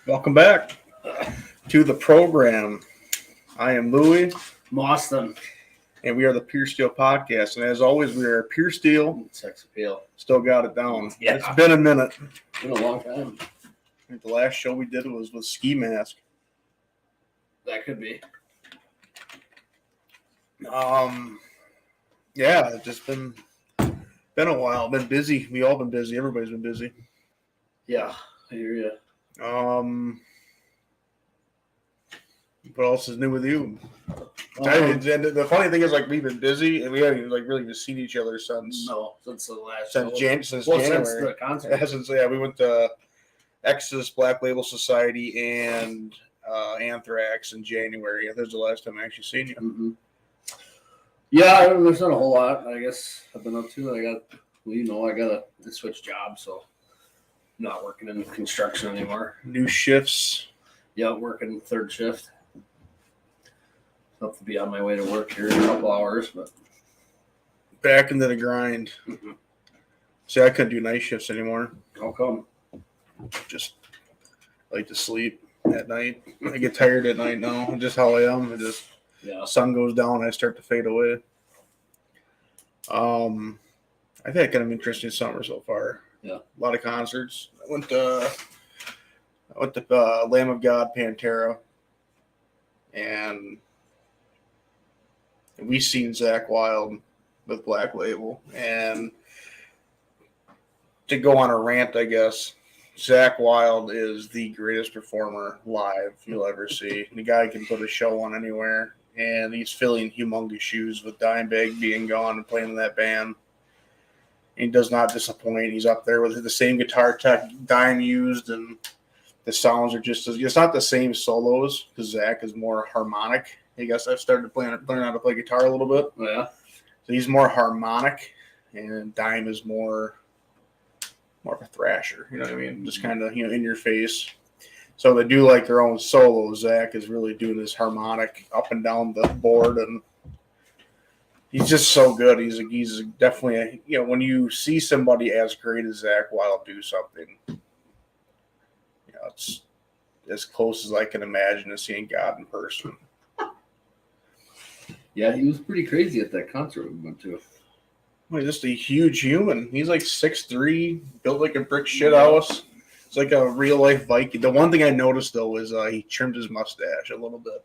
Welcome back to the program. I am Louie. I'm Austin. And we are the Pure Steel Podcast. And as always, we are Pure Steel. Sex appeal. Still got it down. Yeah. It's been a minute. It's been a long time. I think the last show we did was with Ski Mask. That could be. Yeah, it's just been a while. Been busy. We all been busy. Everybody's been busy. Yeah, I hear you. What else is new with you? And the funny thing is, like, we've been busy and we haven't really just seen each other since since the last since January. Since the concert. We went to Exodus Black Label Society and Anthrax in January. That's the last time I actually seen you. Mm-hmm. Yeah, there's not a whole lot. I guess I've been up to. I got to switch jobs, so I'm not working in construction anymore. New shifts. Yeah, working third shift. Have to be on my way to work here in a couple hours, but back into the grind. Mm-hmm. See, I couldn't do night shifts anymore. How come? Just like to sleep at night. I get tired at night now. Just how I am. Sun goes down, I start to fade away. I've had kind of interesting summer so far. Yeah, a lot of concerts. I went to Lamb of God, Pantera, and we seen Zakk Wylde with Black Label. And to go on a rant, I guess, Zakk Wylde is the greatest performer live you'll ever see. The guy can put a show on anywhere, and he's filling humongous shoes with Dimebag being gone and playing in that band. He does not disappoint. He's up there with the same guitar tech Dime used, and the sounds are just it's not the same solos because Zakk is more harmonic. I guess I've started to learn how to play guitar a little bit. Yeah. So he's more harmonic, and Dime is more of a thrasher. You know what I mean? Just kind of in your face. So they do like their own solos. Zakk is really doing this harmonic up and down the board, and he's just so good. He's definitely when you see somebody as great as Zakk Wylde do something, it's as close as I can imagine to seeing God in person. Yeah, he was pretty crazy at that concert we went to. Well, he's just a huge human. He's like 6'3", built like a brick shit house. It's like a real life Viking. The one thing I noticed though is he trimmed his mustache a little bit.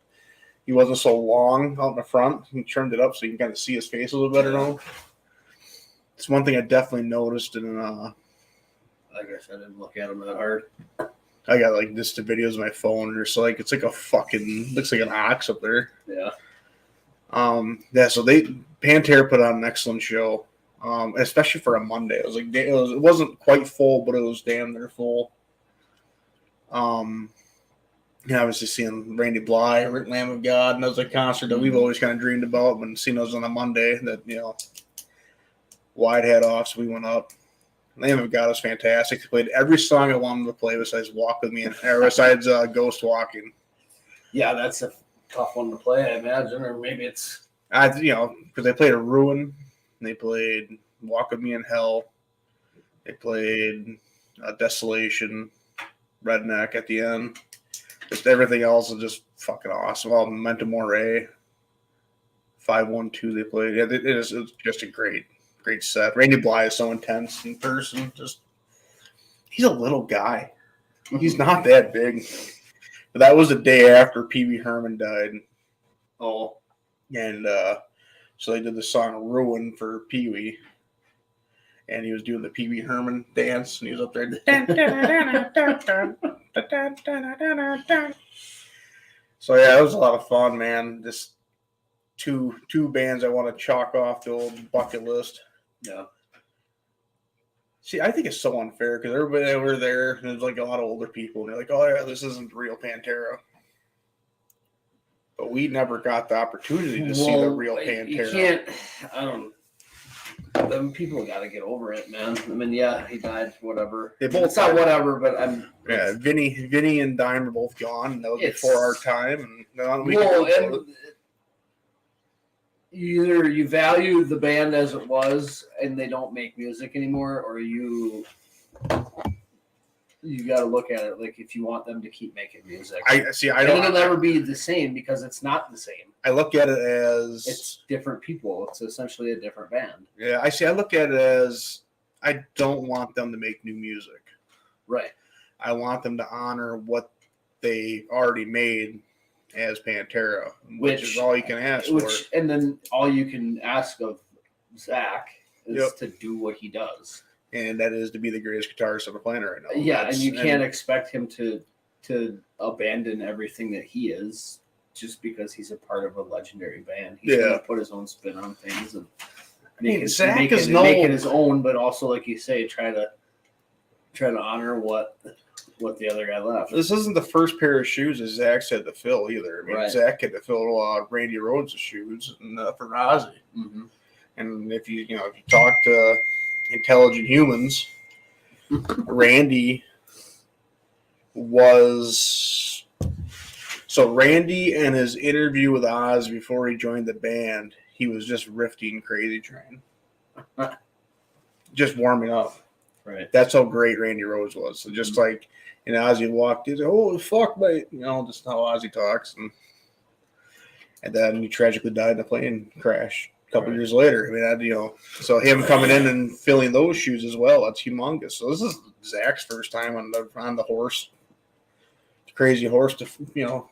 He wasn't so long out in the front. He trimmed it up so you can kind of see his face a little better now. It's one thing I definitely noticed. And I guess I didn't look at him that hard. I got like this to videos on my phone. It's like a fucking looks like an ox up there. Yeah. So Pantera put on an excellent show, especially for a Monday. It wasn't quite full, but it was damn near full. Obviously seeing Randy Bly, Lamb of God, and that was a concert that we've always kind of dreamed about. When seeing those on a Monday, that Wide had off, so we went up. Lamb of God was fantastic. He played every song I wanted to play besides "Walk with Me" besides "Ghost Walking." Yeah, that's a tough one to play, I imagine, or maybe it's because they played a Ruin, they played Walk with Me in Hell, they played Desolation, Redneck at the end. Just everything else is just fucking awesome. Well, Memento Mori, 512 they played. Yeah, it's just a great set. Randy Bly is so intense in person. He's a little guy. He's not that big. But that was the day after Pee Wee Herman died. Oh. And so they did the song Ruin for Pee Wee. And he was doing the Pee Wee Herman dance. And he was up there. So, yeah, it was a lot of fun, man. Just two bands I want to chalk off the old bucket list. Yeah. See, I think it's so unfair because everybody over there, there's like a lot of older people, and they're like, oh, yeah, this isn't real Pantera. But we never got the opportunity to see the real Pantera. You can't, people got to get over it, man. I mean, yeah, he died, whatever. It's not whatever, but Yeah, Vinny and Dime are both gone. That was before our time. Either you value the band as it was and they don't make music anymore, or you you got to look at it like if you want them to keep making music. I see. I and don't. it'll never be the same because it's not the same. I look at it as it's different people. It's essentially a different band. Yeah, I see. I look at it as I don't want them to make new music. Right. I want them to honor what they already made as Pantera, which is all you can ask for. And then all you can ask of Zach is to do what he does. And that is to be the greatest guitarist on the planet right now. Yeah, and you can't expect him to abandon everything that he is just because he's a part of a legendary band. He's going to put his own spin on things and make it his own, but also, like you say, try to honor what the other guy left. This isn't the first pair of shoes that Zach's had to fill either. I mean, Zach had to fill Randy Rhoads' shoes and for Ozzy. Mm-hmm. And if you talk to intelligent humans, Randy in his interview with Oz before he joined the band, he was just riffing Crazy Train. Just warming up. Right. That's how great Randy Rhoads was. So just like, Ozzy walked, he's like, "Holy fuck, mate." Just how Ozzy talks. And then he tragically died in a plane crash a couple years later. I mean, so him coming in and filling those shoes as well, that's humongous. So this is Zach's first time on the horse, crazy horse to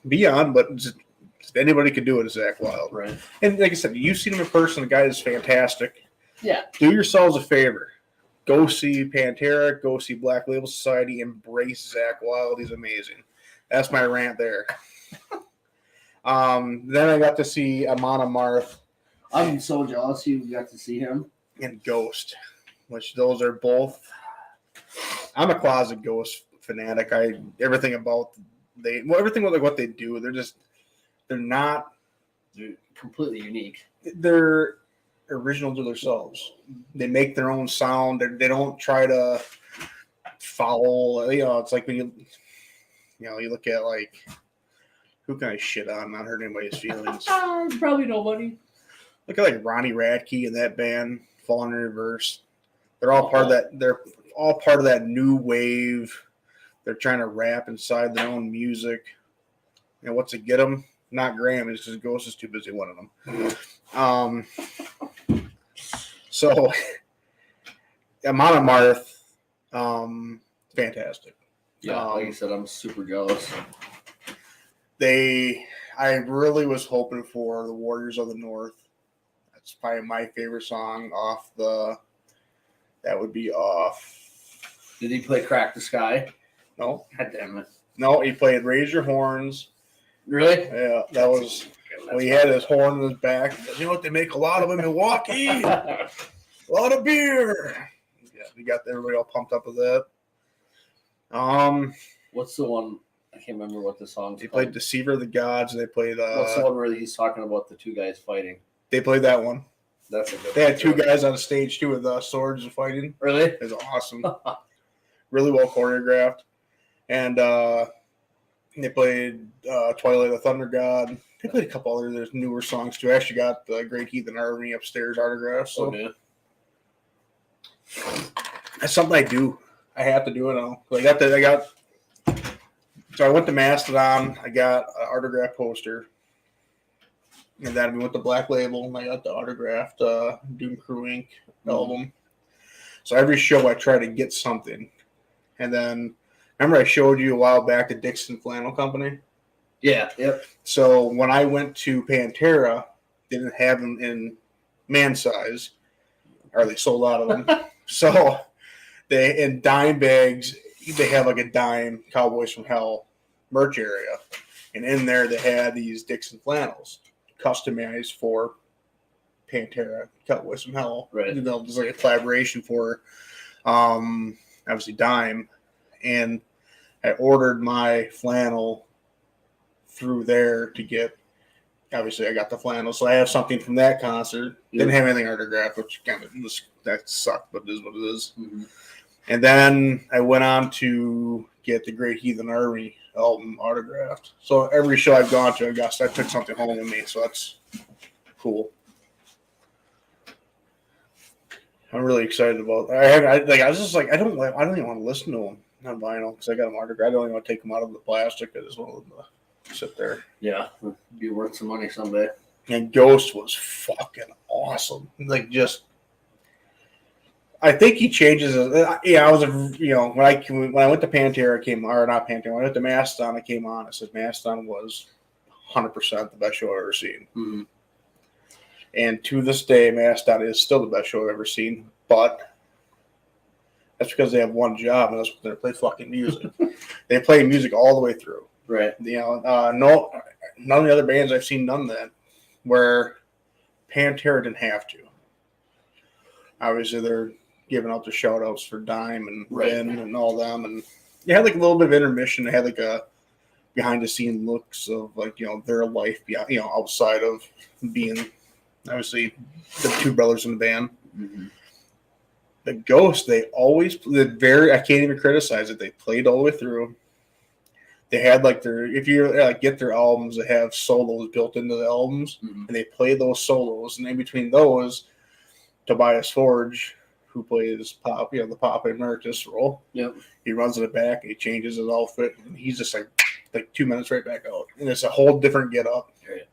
be on, but if anybody could do it, it's Zach Wilde. Right. And like I said, you've seen him in person. The guy is fantastic. Yeah. Do yourselves a favor. Go see Pantera. Go see Black Label Society. Embrace Zach Wilde. He's amazing. That's my rant there. Then I got to see Amon Amarth. I'm so jealous you got to see him. And Ghost, which those are both. I'm a closet Ghost fanatic. Everything about everything with what they do. They're completely unique. They're original to themselves. They make their own sound. They don't try to follow. It's like when you look at like, who can I shit on? Not hurt anybody's feelings. Probably nobody. Look at like Ronnie Radke and that band, Fallen in Reverse. They're all part of that. They're all part of that new wave. They're trying to rap inside their own music. And what's it get them? Not Graham. It's because Ghost is too busy wanting them. So, Amon Amarth, fantastic. Yeah, like you said, I'm super jealous. I really was hoping for the Warriors of the North. That's probably my favorite song that would be off. Did he play Crack the Sky? No. God damn it. No, he played Raise Your Horns. Really? Yeah, that was when he had his horn in his back. He goes, what they make a lot of in Milwaukee? A lot of beer. Yeah, we got everybody all pumped up with that. What's the one? I can't remember what the song's called. They played Deceiver of the Gods, and they played. What's the one where he's talking about the two guys fighting? They played that one. That's a good. They had two guys on stage too with swords and fighting. Really? It was awesome. Really well choreographed, and they played Twilight of the Thunder God. They played a couple other newer songs too. I actually got the Great Heathen Army upstairs autograph. So that's something I do. I have to do it now. So I went to Mastodon. I got an autograph poster. And then we went to Black Label, and I got the autographed Doom Crew Inc. album. So every show I try to get something. And then, remember I showed you a while back the Dixon Flannel Company? Yeah, yep. So when I went to Pantera, they didn't have them in man size, or they sold out of them. So they, in dime bags, they have like a dime Cowboys from Hell merch area. And in there they had these Dixon flannels customized for Pantera, Cowboys from Hell. Right. There's like a collaboration for obviously Dime. And I ordered my flannel through there to get, obviously I got the flannel. So I have something from that concert. Yep. Didn't have anything autographed, which kind of that sucked, but it is what it is. Mm-hmm. And then I went on to get the Great Heathen Army album autographed. So every show I've gone to, I took something home with me. So that's cool. I'm really excited about that. I was just like, I don't even want to listen to them. on vinyl because I got them autographed. I don't even want to take them out of the plastic. I just want them to sit there. Yeah, it'd be worth some money someday. And Ghost was fucking awesome. Like, just, I think he changes. I was when I went to Pantera, I came, or not Pantera. When I went to Mastodon, I came on. I said Mastodon was 100% the best show I've ever seen. Mm-hmm. And to this day, Mastodon is still the best show I've ever seen. But that's because they have one job, and that's what they play fucking music. They play music all the way through. Right. None of the other bands I've seen done that. Where Pantera didn't have to. Obviously, they're giving out the shout outs for Dime and Ben and all them. And they had like a little bit of intermission. They had like a behind the scene looks of like, their life beyond, outside of being obviously the two brothers in the band. Mm-hmm. The Ghost, they always I can't even criticize it. They played all the way through. They had like if you get their albums, they have solos built into the albums, mm-hmm. and they play those solos. And in between those, Tobias Forge, who plays Pop, the Pop Emeritus role, he runs in the back and he changes his outfit, and he's just like 2 minutes right back out, and it's a whole different get up. Right.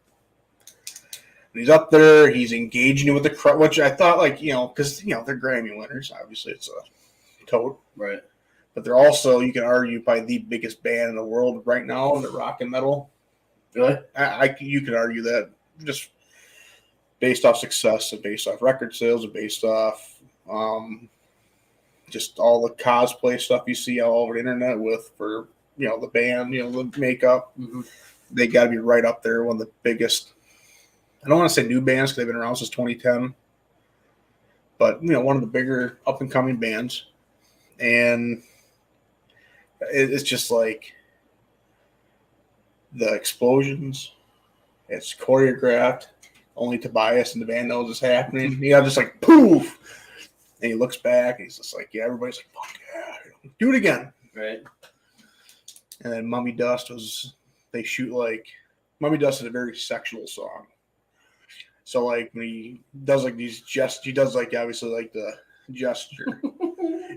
And he's up there, he's engaging with the crowd, which I thought because they're Grammy winners, obviously it's a tote, right. But they're also, you can argue, probably the biggest band in the world right now in the rock and metal. Really? You could argue that just based off success and based off record sales and based off just all the cosplay stuff you see all over the internet for the band, the makeup. Mm-hmm. They got to be right up there. One of the biggest, I don't want to say new bands because they've been around since 2010, but one of the bigger up and coming bands. And it's just like the explosions. It's choreographed. Only Tobias and the band knows it's happening. Just like poof. And he looks back and he's just like, everybody's like, fuck yeah, do it again. Right. And then Mummy Dust they shoot like, Mummy Dust is a very sexual song. So like when he does like these he does like obviously like the gesture.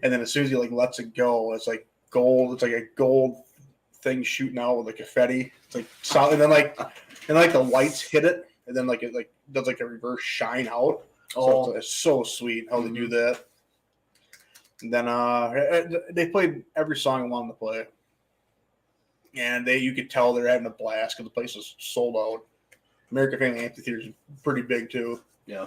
And then as soon as he like lets it go, it's like gold. It's like a gold thing shooting out with like confetti. It's like solid, and then the lights hit it, and then like it like does like a reverse shine out. So it's so sweet how they do that. And then they played every song I wanted to play, and you could tell they're having a blast because the place was sold out. American Family Amphitheater is pretty big too. Yeah.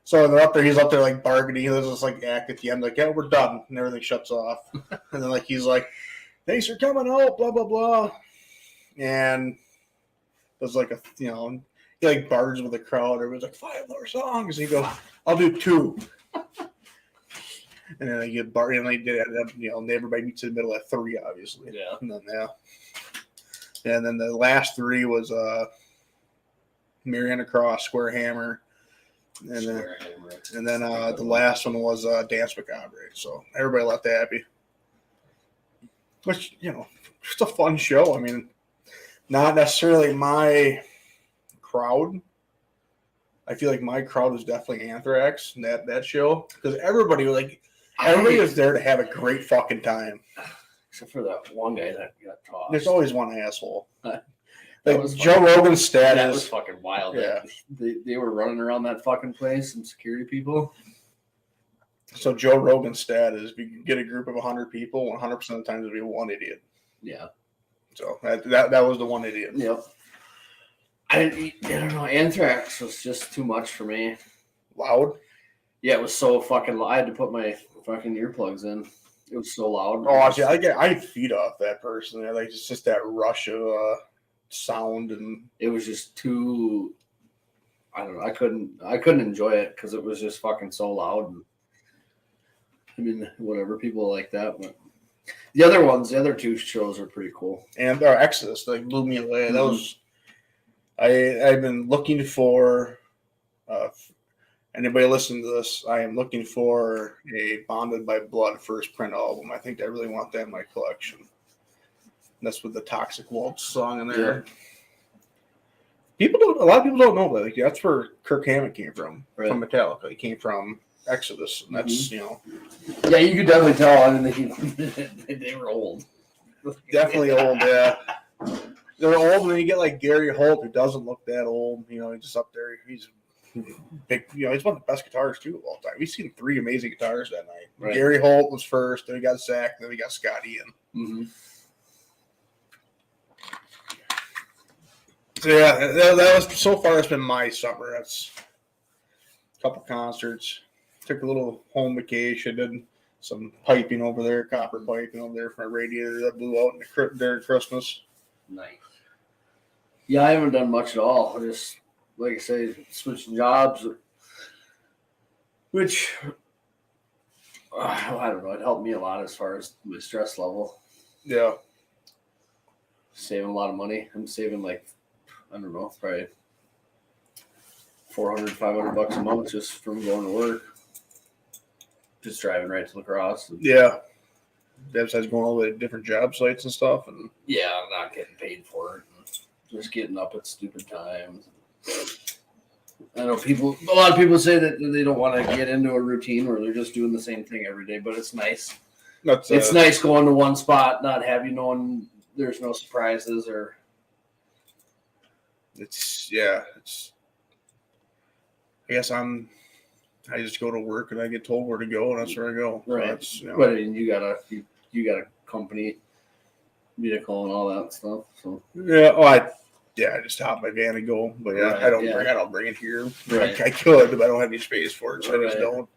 So they're up there. He's up there like bargaining. There's this like act at the end, like, we're done, and everything shuts off. And then like he's like, "Thanks for coming out," blah blah blah. And there's like he like barges with the crowd. Everybody's like, 5 more songs. And he goes, "I'll do 2." And then they get bar, and they did everybody meets in the middle at 3, obviously. Yeah. And then the last 3 was Mariana Cross, Square Hammer. And then the last one was Dance Macabre. So everybody left happy. Which, it's a fun show. I mean, not necessarily my crowd. I feel like my crowd was definitely Anthrax in that show. Because everybody was there to have a great fucking time. Except for that one guy that got tossed. There's always one asshole. That was Joe Rogan's stat that was fucking wild. Yeah. They were running around that fucking place, some security people. So Joe Rogan's stat is if you get a group of 100 people, 100% of the time there'll be one idiot. Yeah. So that was the one idiot. Yep. I don't know. Anthrax was just too much for me. Loud? Yeah, it was so fucking loud. I had to put my fucking earplugs in. It was so loud. Oh, actually, I feed off that person. Like it's just that rush of sound, and it was just too. I don't know. I couldn't enjoy it because it was just fucking so loud. And, I mean, whatever, people like that, but the other 2 shows are pretty cool. And our Exodus, they blew me away. Mm-hmm. That was I've been looking for. Anybody listening to this, I am looking for a Bonded by Blood first print album. I think I really want that in my collection. And that's with the Toxic Waltz song in there. Yeah. A lot of people don't know that. Like, that's where Kirk Hammett came from right. Metallica. He came from Exodus, and that's Yeah, you could definitely tell. I mean, they were old. Definitely old. Yeah, they're old. When you get like Gary Holt, who doesn't look that old, he's just up there. He's big. He's one of the best guitarists too of all time. We've seen 3 amazing guitarists that night. Right. Gary Holt was first, then we got Zach, then we got Scott Ian. Mm-hmm. So yeah, that was so far. It's been my summer. That's a couple concerts. Took a little home vacation. Did some piping over there, copper piping over there for a radiator that blew out during Christmas. Nice. Yeah, I haven't done much at all. I just, like I say, switching jobs, which I don't know. It helped me a lot as far as my stress level. Yeah. Saving a lot of money. I'm saving I don't know, probably $400, $500 a month just from going to work. Just driving right to La Crosse. Yeah. Besides going all the way to different job sites and stuff. And yeah, I'm not getting paid for it. Just getting up at stupid times. I know a lot of people say that they don't want to get into a routine where they're just doing the same thing every day, but it's nice. It's nice going to one spot, not having knowing there's no surprises or. I guess I just go to work and I get told where to go and that's where I go. Right. So but I mean, you got a company vehicle and all that stuff. So yeah. I just hop my van and go. But yeah, right, I don't bring it here. Right. I could, but I don't have any space for it, so I just don't.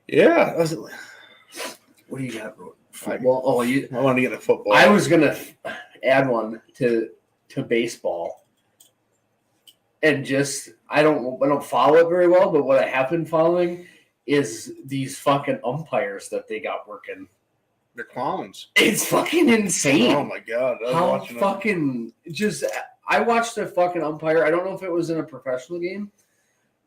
Yeah. What do you got, bro? Football? I want to get a football. I was gonna add one to baseball, and just I don't follow it very well, but what I have been following is these fucking umpires that they got working. They're clowns. It's fucking insane. Oh my god! I watched a fucking umpire. I don't know if it was in a professional game.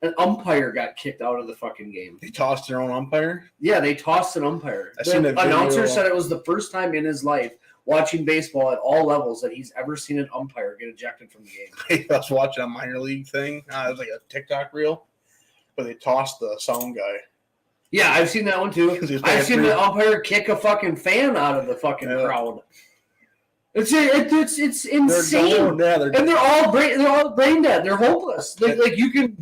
An umpire got kicked out of the fucking game. They tossed their own umpire? Yeah, they tossed an umpire. The announcer said it was the first time in his life watching baseball at all levels that he's ever seen an umpire get ejected from the game. I was watching a minor league thing. It was like a TikTok reel, but they tossed the sound guy. Yeah, I've seen that one too. I've seen the umpire kick a fucking fan out of the fucking crowd. It's insane. And they're all brain dead. They're hopeless. Like you can.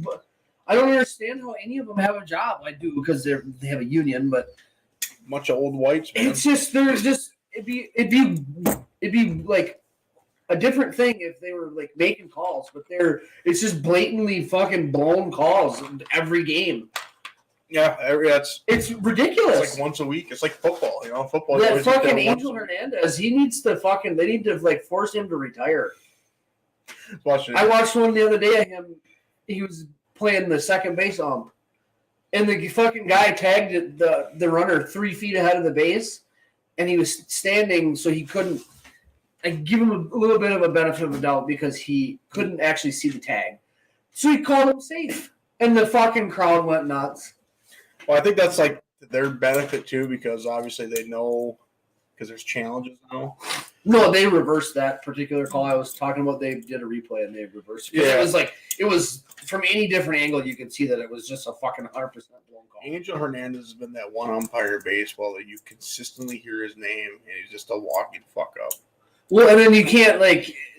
I don't understand how any of them have a job. I do because they have a union, but bunch of old whites. Man. It's just it'd be like a different thing if they were like making calls, but it's just blatantly fucking blown calls every game. Yeah, it's ridiculous. It's like once a week. It's like football, Football. That fucking Angel Hernandez, they need to force him to retire. I watched one the other day of him. He was playing the second base ump, and the fucking guy tagged the runner 3 feet ahead of the base, and he was standing, so he couldn't. I give him a little bit of a benefit of the doubt because he couldn't actually see the tag, so he called him safe, and the fucking crowd went nuts. Well, I think that's like their benefit too, because obviously they know because there's challenges now. No, they reversed that particular call I was talking about. They did a replay and they reversed it. Yeah. It was from any different angle you could see that it was just a fucking 100% blown call. Angel Hernandez has been that one umpire baseball that you consistently hear his name and he's just a walking fuck up. Well, and then you can't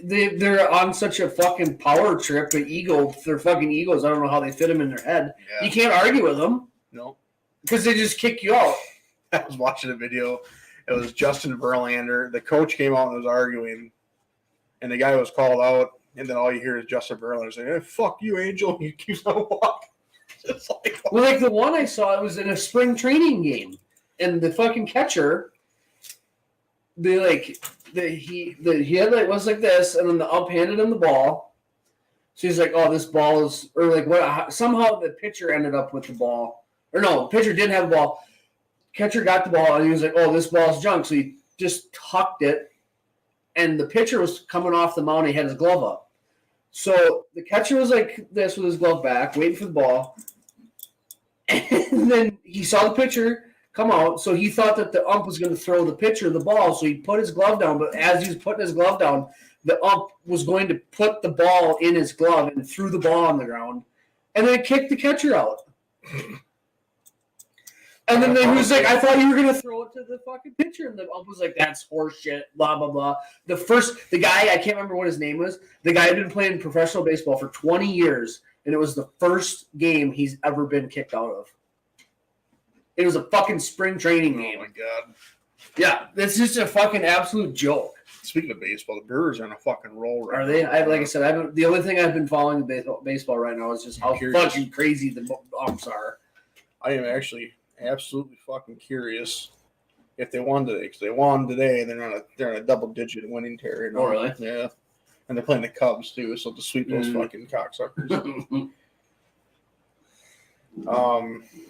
they're on such a fucking power trip, they're fucking egos. I don't know how they fit them in their head. Yeah. You can't argue with them. No. Because they just kick you out. I was watching a video. It was Justin Verlander. The coach came out and was arguing, and the guy was called out. And then all you hear is Justin Verlander saying, "Hey, fuck you, Angel." He keeps on walking. Well, the one I saw, it was in a spring training game, and the fucking catcher, the headlight was like this, and then the ump handed him the ball. So he's like, "Oh, this ball is," or like what? Somehow the pitcher ended up with the ball, or no, the pitcher didn't have the ball. Catcher got the ball, and he was like, "Oh, this ball's junk." So he just tucked it, and the pitcher was coming off the mound. He had his glove up. So the catcher was like this with his glove back, waiting for the ball. And then he saw the pitcher come out, so he thought that the ump was going to throw the pitcher the ball. So he put his glove down, but as he was putting his glove down, the ump was going to put the ball in his glove and threw the ball on the ground. and then kicked the catcher out. And then he was like, I thought you were going to throw it to the fucking pitcher. And the ump was like, that's horseshit, blah, blah, blah. The guy, I can't remember what his name was. The guy had been playing professional baseball for 20 years, and it was the first game he's ever been kicked out of. It was a fucking spring training game. Oh, my God. Yeah, this is a fucking absolute joke. Speaking of baseball, the Brewers are on a fucking roll right now. Are they? Like I said, the only thing I've been following baseball right now is just how fucking crazy the umps are. I am actually absolutely fucking curious if they won today, because they won today. They're on a double-digit winning tear. Oh, really? Yeah, and they're playing the Cubs too, so to sweep those fucking cocksuckers.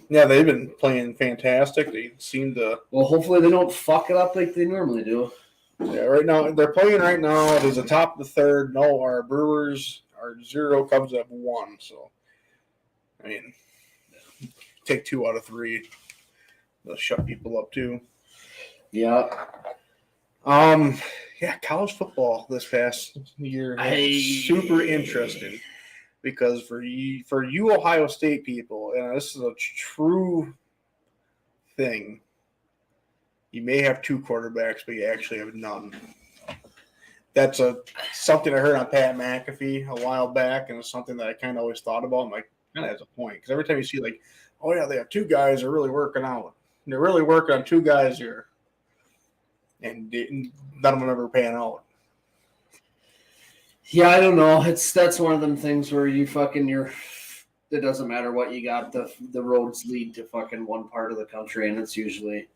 Yeah, they've been playing fantastic. They seem to. Well, hopefully they don't fuck it up like they normally do. Yeah, right now they're playing right now. It is the top of the third. No, our Brewers are 0. Cubs have 1. So, I mean, take 2 out of 3. They'll shut people up too. Yeah. Yeah, college football this past year super interesting, because for you Ohio State people, and this is a true thing, you may have 2 quarterbacks, but you actually have none. That's something I heard on Pat McAfee a while back, and it's something that I kind of always thought about. I'm like, kind of has a point, because every time you see like, oh yeah, they have 2 guys they're really working out. And they're really working on 2 guys here, and none of them ever pan out. Yeah, I don't know. That's one of them things where you fucking it doesn't matter what you got. The roads lead to fucking one part of the country, and it's usually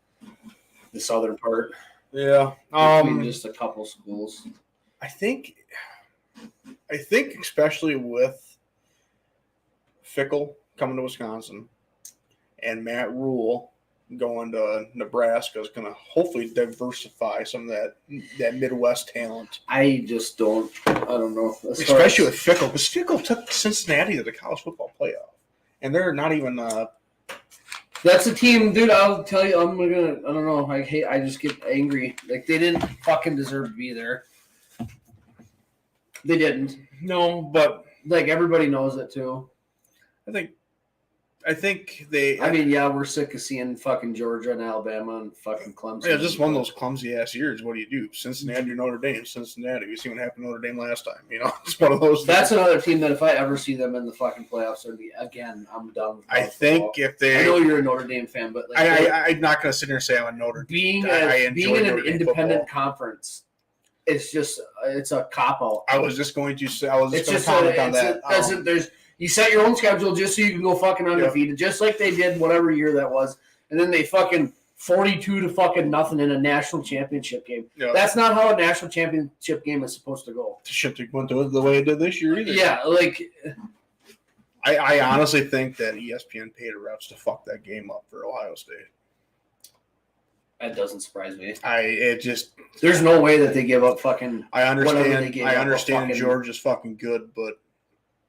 the southern part. Yeah. Just a couple schools. I think especially with Fickle coming to Wisconsin and Matt Rule going to Nebraska is going to hopefully diversify some of that Midwest talent. I don't know. Especially with Fickle, because Fickle took Cincinnati to the college football playoff, and they're not even. That's a team, dude. I'll tell you, I don't know. I just get angry. Like, they didn't fucking deserve to be there. They didn't. No, but like everybody knows it too. I think they. I mean, yeah, we're sick of seeing fucking Georgia and Alabama and fucking Clemson. Yeah, just one of those clumsy ass years. What do you do? Cincinnati or Notre Dame? Cincinnati. We see what happened to Notre Dame last time. You know, it's one of those. That's another team that if I ever see them in the fucking playoffs, again, I'm done. With I think if they. I know you're a Notre Dame fan, but like, I'm not going to sit here and say I'm a Notre Dame. Being in an independent conference. It's a cop out. I was just going to comment on that. You set your own schedule just so you can go fucking undefeated, just like they did whatever year that was, and then they fucking 42 to fucking nothing in a national championship game. Yep. That's not how a national championship game is supposed to go. Shit went the way it did this year either. Yeah, like I honestly think that ESPN paid the refs to fuck that game up for Ohio State. That doesn't surprise me. There's no way that they give up fucking. I understand Georgia's fucking good, but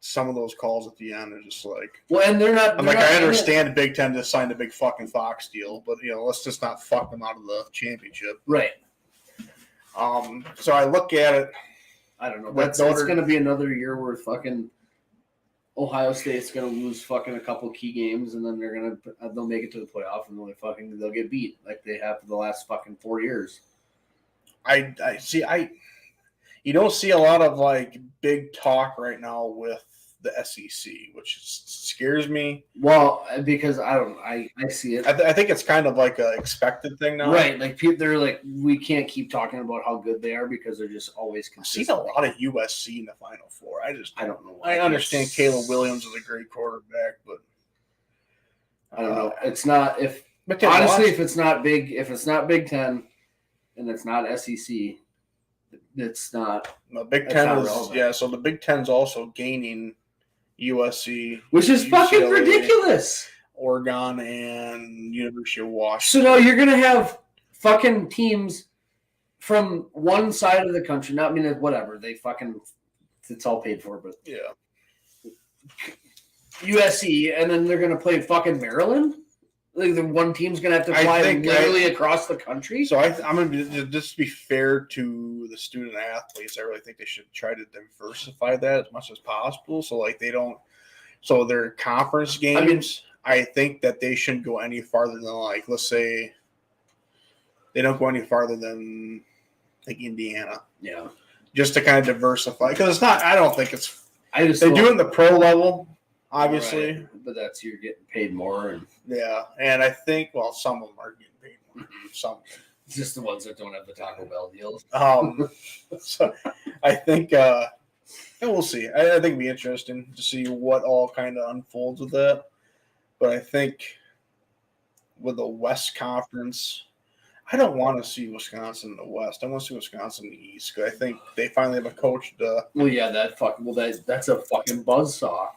some of those calls at the end are just like. Well, and they're not. I understand the Big Ten just signed a big fucking Fox deal, but let's just not fuck them out of the championship. Right. So I look at it. I don't know. It's going to be another year where fucking Ohio State's going to lose fucking a couple key games, and then they'll make it to the playoff, and they'll get beat like they have for the last fucking 4 years. I see. You don't see a lot of like big talk right now with the SEC, which scares me. Well, because I see it. I think it's kind of like an expected thing now, right? Like they're like, we can't keep talking about how good they are because they're just always consistent. I've seen a lot of USC in the Final Four. I don't know. I understand Caleb Williams is a great quarterback, but I don't know. It's not if it's not Big Ten and it's not SEC. It's not. The Big Ten is so the Big Ten's also gaining USC, which is UCLA, fucking ridiculous. Oregon and University of Washington. So now you're gonna have fucking teams from one side of the country. Not whatever they fucking. It's all paid for, but yeah. USC, and then they're gonna play fucking Maryland. Like the one team's gonna have to fly literally across the country. So I'm gonna just be fair to the student athletes. I really think they should try to diversify that as much as possible. So like they don't. So their conference games, I think that they shouldn't go any farther than, like, let's say they don't go any farther than, like, Indiana. Yeah. Just to kind of diversify. Because it's not, I don't think it's, they do it in the pro level, obviously. Right. But that's, you're getting paid more. And yeah. And I think, well, some of them are getting paid more. Some. It's just the ones that don't have the Taco Bell deals. So I think, and we'll see. I think it'd be interesting to see what all kind of unfolds with that. But I think with the West Conference, I don't want to see Wisconsin in the West. I want to see Wisconsin in the East because I think they finally have a coach to. Well, yeah, that's a fucking buzzsaw.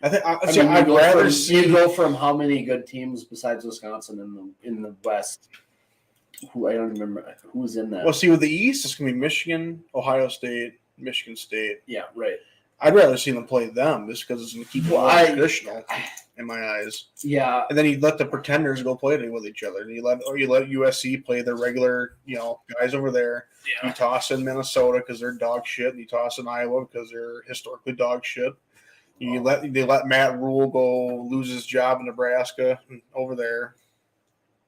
I'd rather see. You go from how many good teams besides Wisconsin in the West? Who I don't remember who's in that. Well, see, with the East, it's gonna be Michigan, Ohio State, Michigan State. Yeah, right. I'd rather see them play them just because it's gonna keep it more traditional in my eyes. Yeah, and then you let the pretenders go play with each other. And you let USC play their regular, guys over there. Yeah. You toss in Minnesota because they're dog shit, and you toss in Iowa because they're historically dog shit. They let Matt Rule go lose his job in Nebraska over there.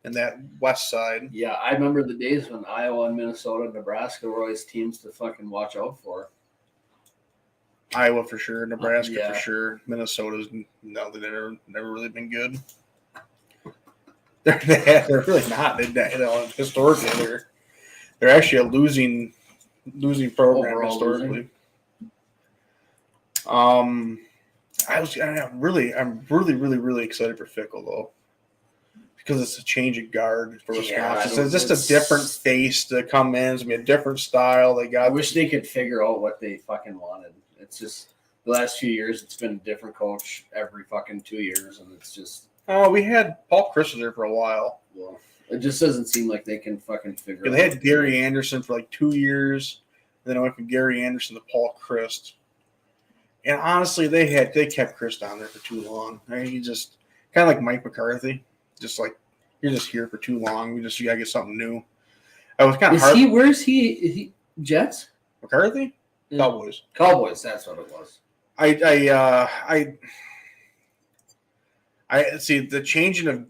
And that west side. Yeah, I remember the days when Iowa and Minnesota and Nebraska were always teams to fucking watch out for. Iowa for sure, Nebraska for sure. Minnesota's they've never really been good. They're really not. Historically, they're actually a losing program overall historically. I'm really excited for Fickle though. Because it's a change of guard for Wisconsin. So it's just a different face to come in. It's going to be a different style. I wish they could figure out what they fucking wanted. It's just the last few years, it's been a different coach every fucking 2 years. And it's just. Oh, we had Paul Chryst there for a while. Well, it just doesn't seem like they can fucking figure it out. They had Gary Anderson for like 2 years. And then I went from Gary Anderson to Paul Chryst. And honestly, they kept Chryst on there for too long. I mean, he just kind of like Mike McCarthy. Just like you're just here for too long. You gotta get something new. I was kind of hard. Where's he? Jets? McCarthy? Yeah. Cowboys. Cowboys. That's what it was. I see the changing of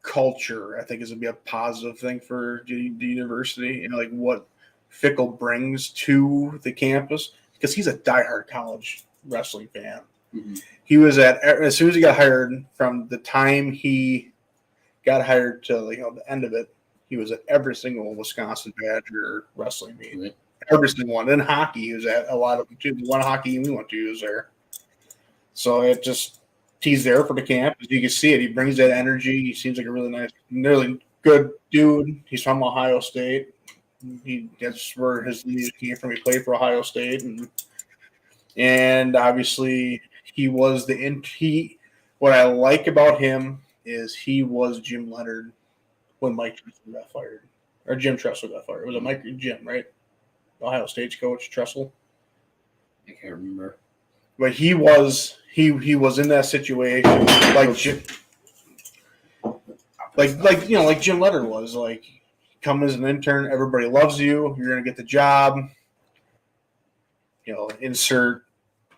culture. I think is gonna be a positive thing for the university. Like what Fickle brings to the campus because he's a diehard college wrestling fan. Mm-hmm. He was as soon as he got hired, from the time he got hired to the end of it, he was at every single Wisconsin Badger wrestling meet. Mm-hmm. Every single one. In hockey, he was at a lot of them too. The one hockey we went to, he was there. So he's there for the camp. As you can see it, he brings that energy. He seems like a really good dude. He's from Ohio State. That's where his lead came from. He played for Ohio State, and obviously he was what I like about him is he was Jim Leonard when Mike Tressel got fired. Or Jim Tressel got fired. It was Jim, right? Ohio State's coach, Tressel. I can't remember. But he was in that situation like Jim like Jim Leonard was. Like, come as an intern, everybody loves you, you're gonna get the job. Insert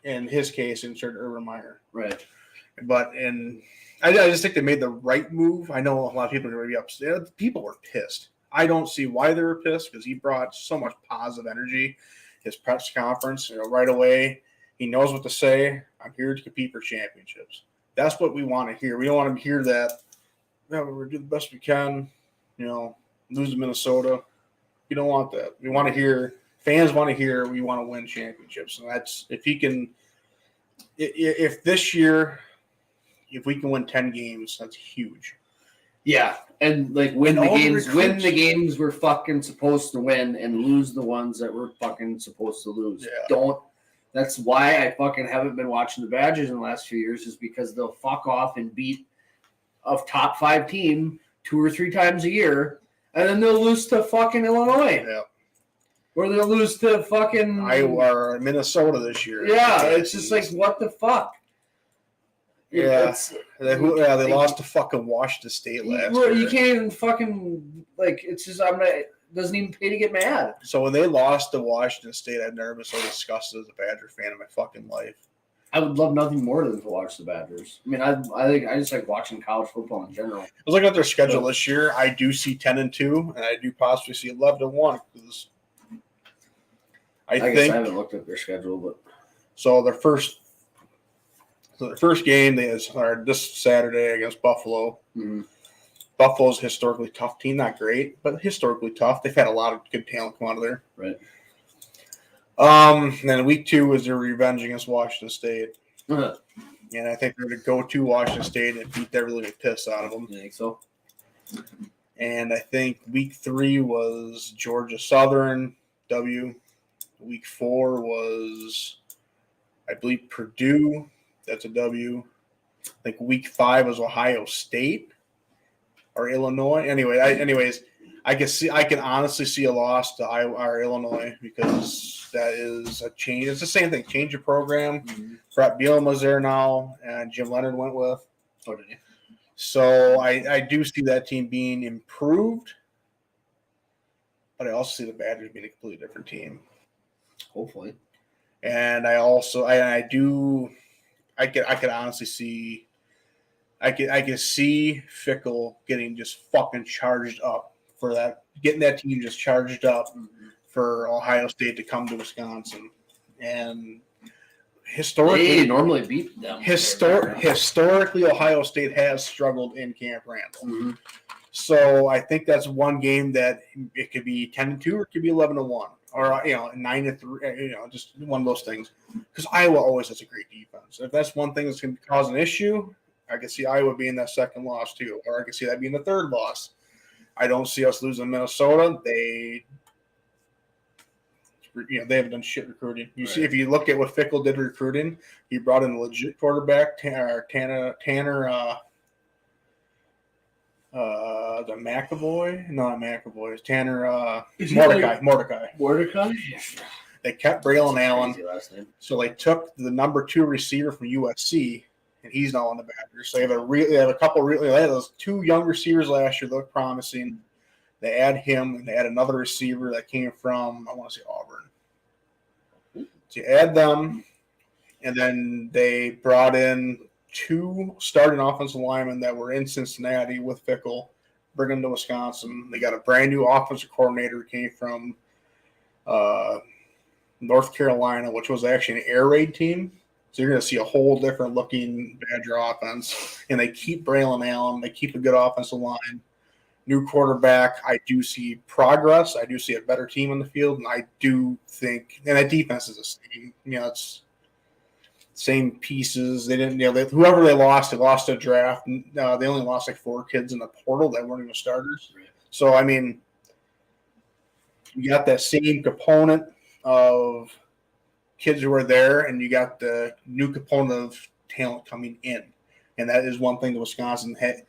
Urban Meyer. Right. But I just think they made the right move. I know a lot of people are going to be upset. People were pissed. I don't see why they were pissed because he brought so much positive energy. His press conference, right away, he knows what to say. I'm here to compete for championships. That's what we want to hear. We don't want to hear that. We're going to do the best we can. Lose to Minnesota. We don't want that. We want to hear. Fans want to hear. We want to win championships, and that's if he can. If this year. If we can win 10 games, that's huge. Yeah, and win the games we're fucking supposed to win, and lose the ones that we're fucking supposed to lose. Yeah. That's why I fucking haven't been watching the Badgers in the last few years, is because they'll fuck off and beat a top 5 team 2 or 3 times a year, and then they'll lose to fucking Illinois. Yeah. Or they'll lose to fucking Iowa or Minnesota this year. Yeah, it's just like, what the fuck? Yeah, they lost to fucking Washington State last year. You can't even fucking it's just it doesn't even pay to get mad. So when they lost to Washington State, I've never been so disgusted as a Badger fan in my fucking life. I would love nothing more than to watch the Badgers. I mean, I just like watching college football in general. I was looking at their schedule this year. I do see 10-2, and I do possibly see 11-1. I guess I haven't looked at their schedule, but so their first game are this Saturday against Buffalo. Mm-hmm. Buffalo's a historically tough team, not great, but historically tough. They've had a lot of good talent come out of there. Right. And then week 2 is their revenge against Washington State. Uh-huh. And I think they're going to go to Washington State and beat that really piss out of them. You think so? And I think week 3 was Georgia Southern, W. Week 4 was, I believe, Purdue. That's a W. I think week 5 was Ohio State or Illinois. Anyways, I can honestly see a loss to Illinois because that is a change. It's the same thing. Change your program. Mm-hmm. Brett Bielema's there now, and Jim Leonard went with. Oh, did he? So I do see that team being improved, but I also see the Badgers being a completely different team. Hopefully. And I could honestly see. I could see Fickle getting just fucking charged up for that, getting that team just charged up for Ohio State to come to Wisconsin. And historically, they normally beat them. Historically, Ohio State has struggled in Camp Randall. Mm-hmm. So I think that's one game that it could be 10-2 or it could be 11-1 or 9-3. Just one of those things. Because Iowa always has a great defense. If that's one thing that's going to cause an issue, I can see Iowa being that second loss too, or I can see that being the third loss. I don't see us losing Minnesota. They haven't done shit recruiting. You see, if you look at what Fickle did recruiting, he brought in a legit quarterback, Tanner the McAvoy? No, not McAvoy. It's Tanner Mordecai. They kept Braylon Allen. So they took the number 2 receiver from USC, and he's now on the Badgers. So they have a couple they had those 2 young receivers last year that looked promising. They add him, and they add another receiver that came from, I want to say, Auburn. So you add them, and then they brought in 2 starting offensive linemen that were in Cincinnati with Fickle, bring them to Wisconsin. They got a brand new offensive coordinator who came from North Carolina, which was actually an air raid team. So you're going to see a whole different looking Badger offense. And they keep Braylon Allen. They keep a good offensive line. New quarterback. I do see progress. I do see a better team on the field. And I do think – and that defense is the same. It's same pieces. They didn't – whoever they lost a draft. They only lost like 4 kids in the portal that weren't even starters. So, I mean, you got that same component of – kids who are there, and you got the new component of talent coming in. And that is one thing that Wisconsin had.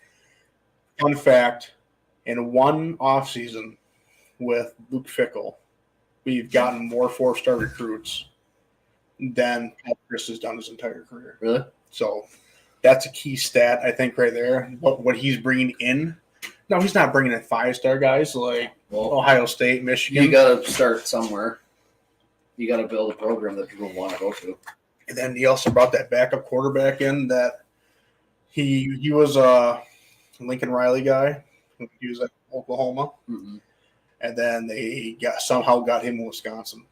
Fun fact, in one offseason with Luke Fickle, we've gotten more 4-star recruits than Paul Chris has done his entire career. Really? So that's a key stat, I think, right there. What he's bringing in. No, he's not bringing in 5-star guys like Ohio State, Michigan. You got to start somewhere. You got to build a program that people want to go to. And then he also brought that backup quarterback in that he was a Lincoln Riley guy. He was at Oklahoma. Mm-hmm. And then they somehow got him in Wisconsin.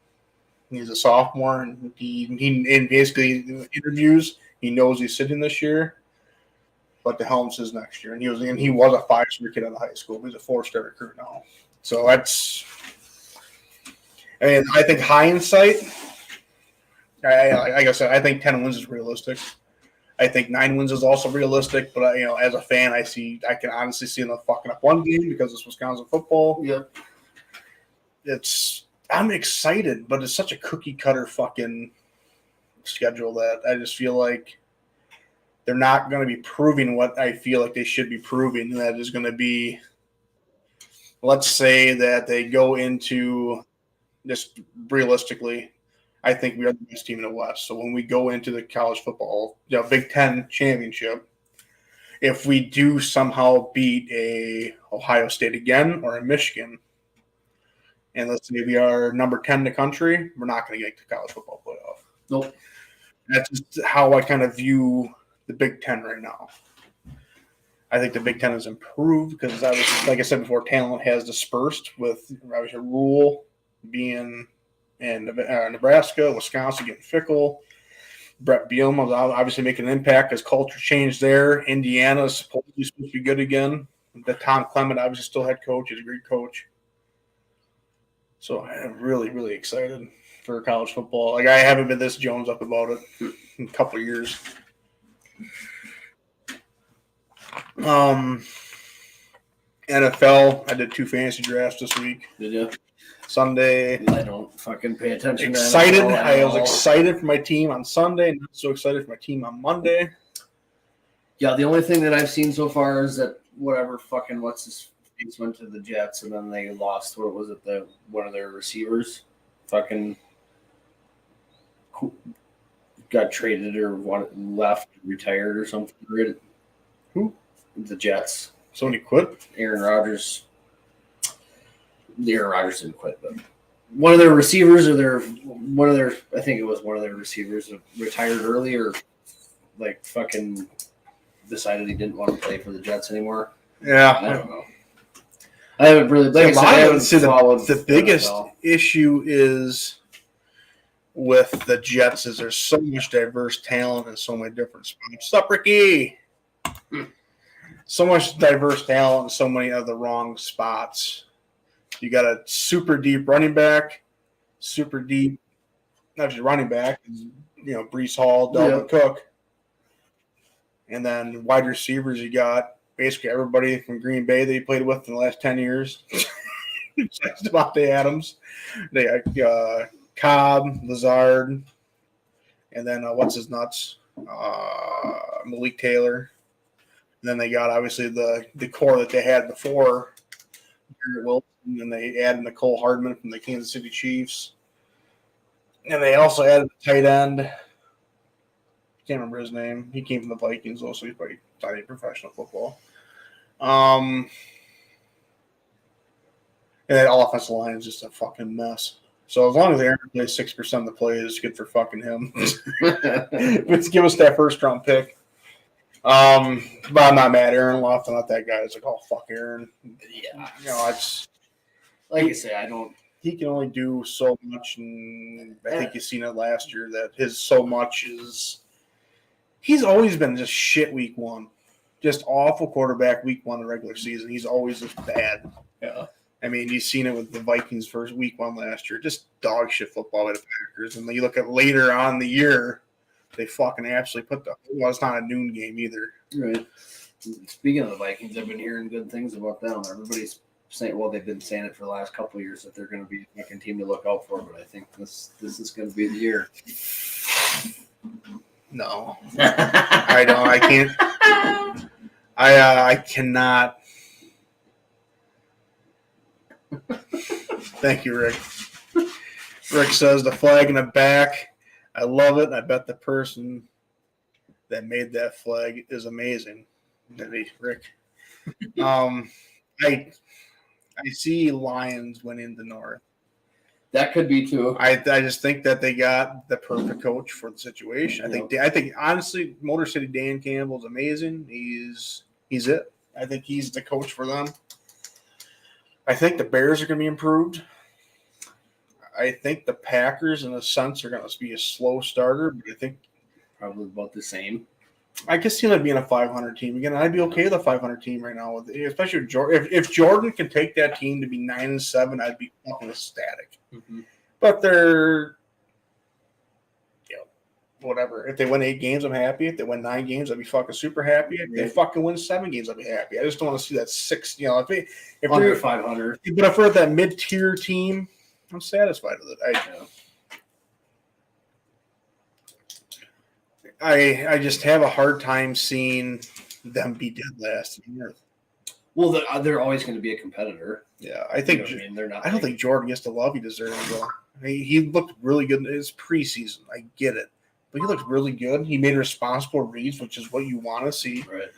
He's a sophomore, and he in basically interviews, he knows he's sitting this year, but the helm's his next year. And he was a 5-star kid out of high school. He's a 4-star recruit now. So that's – and I think hindsight, like I said, I think 10 wins is realistic. I think 9 wins is also realistic. But as a fan, I can honestly see them fucking up one game because it's Wisconsin football. Yep. I'm excited, but it's such a cookie cutter fucking schedule that I just feel like they're not going to be proving what I feel like they should be proving. And that is going to be, let's say that they go into. Just realistically, I think we are the best team in the West. So when we go into the college football, Big Ten championship, if we do somehow beat a Ohio State again or a Michigan, and let's say we are number 10 in the country, we're not going to get to college football playoff. Nope. That's just how I kind of view the Big Ten right now. I think the Big Ten has improved because, like I said before, talent has dispersed with obviously Rule being in Nebraska, Wisconsin getting fickle. Brett Bielema was obviously making an impact as culture changed there. Indiana is supposedly supposed to be good again. The Tom Clement, obviously still head coach. He's a great coach. So I'm really, really excited for college football. Like I haven't been this Jones up about it in a couple of years. NFL, I did 2 fantasy drafts this week. Did you? Sunday. I don't fucking pay attention. Excited. I was excited for my team on Sunday. Not so excited for my team on Monday. Yeah, the only thing that I've seen so far is that whatever fucking what's his face went to the Jets and then they lost. What was it? One of their receivers, fucking got traded or left, retired or something. Who? The Jets. Somebody quit. Aaron Rodgers. Aaron Rodgers didn't quit, but one of their receivers I think it was one of their receivers retired early or like fucking decided he didn't want to play for the Jets anymore. Yeah. I don't know. I haven't really the biggest issue is with the Jets is there's so much diverse talent and so many different spots. What's up, Ricky? So much diverse talent and so many of the wrong spots. You got a super deep running back, super deep, not just running back, Breece Hall, Dalvin Cook. And then wide receivers, you got basically everybody from Green Bay that he played with in the last 10 years. Just about the Adams. They got Cobb, Lazard, and then what's his nuts? Malik Taylor. And then they got obviously the core that they had before Garrett Wilson, and they added Nicole Hardman from the Kansas City Chiefs. And they also added a tight end. Can't remember his name. He came from the Vikings, though, so he's probably playing professional football. And that offensive line is just a fucking mess. So as long as Aaron plays 6% of the plays, good for fucking him. Let's give us that first round pick. But I'm not mad. Aaron left. I'm not that guy. It's like, oh fuck, Aaron. Yeah. It's like I say, I don't. He can only do so much, and I think you've seen it last year that his so much is. He's always been just shit week one, just awful quarterback week one of the regular season. He's always just bad. Yeah. I mean, you've seen it with the Vikings first week one last year, just dog shit football by the Packers. And then you look at later on the year, they fucking absolutely it's not a noon game either. Right. Speaking of the Vikings, I've been hearing good things about them. Everybody's saying, well, they've been saying it for the last couple of years that they're going to be a fucking team to look out for, but I think this is going to be the year. No. I don't. I can't. I cannot. Thank you, Rick. Rick says the flag in the back. I love it. I bet the person that made that flag is amazing. Rick. I see Lions winning the North. That could be too. I just think that they got the perfect coach for the situation. I think honestly, Motor City Dan Campbell's amazing. He's it. I think he's the coach for them. I think the Bears are going to be improved. I think the Packers, in a sense, are going to be a slow starter, but I think probably about the same. I could see them being a 500 team again. I'd be okay with a 500 team right now, especially with Jordan. If Jordan can take that team to be 9-7, I'd be fucking ecstatic. Mm-hmm. But they're, whatever. If they win 8 games, I'm happy. If they win 9 games, I'd be fucking super happy. If they fucking win 7 games, I'd be happy. I just don't want to see that 6. If under 500. But if we're at that mid-tier team, I'm satisfied with it. I just have a hard time seeing them be dead last in the earth. Well, they're always going to be a competitor. Yeah, I think. They're not. I don't think Jordan gets the love he deserves. Though. He looked really good in his preseason. I get it, but he looked really good. He made responsible reads, which is what you want to see. Right.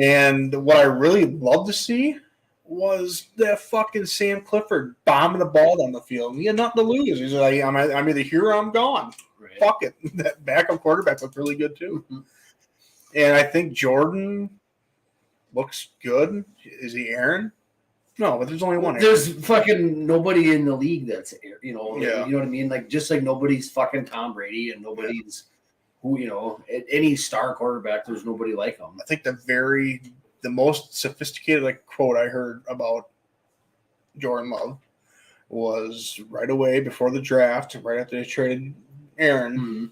And what I really love to see was that fucking Sam Clifford bombing the ball down the field. He had nothing to lose. He's like, I'm either here or I'm gone. Right. fuck it. That backup quarterback looked really good too. Mm-hmm. And I think Jordan looks good. Is he Aaron? No, but there's only one. There's fucking nobody in the league that's, you know yeah. You know what I mean? Like, just like nobody's fucking Tom Brady and nobody's who, you know, any star quarterback, there's nobody like him. I think the most sophisticated quote I heard about Jordan Love was right away before the draft, right after they traded Aaron,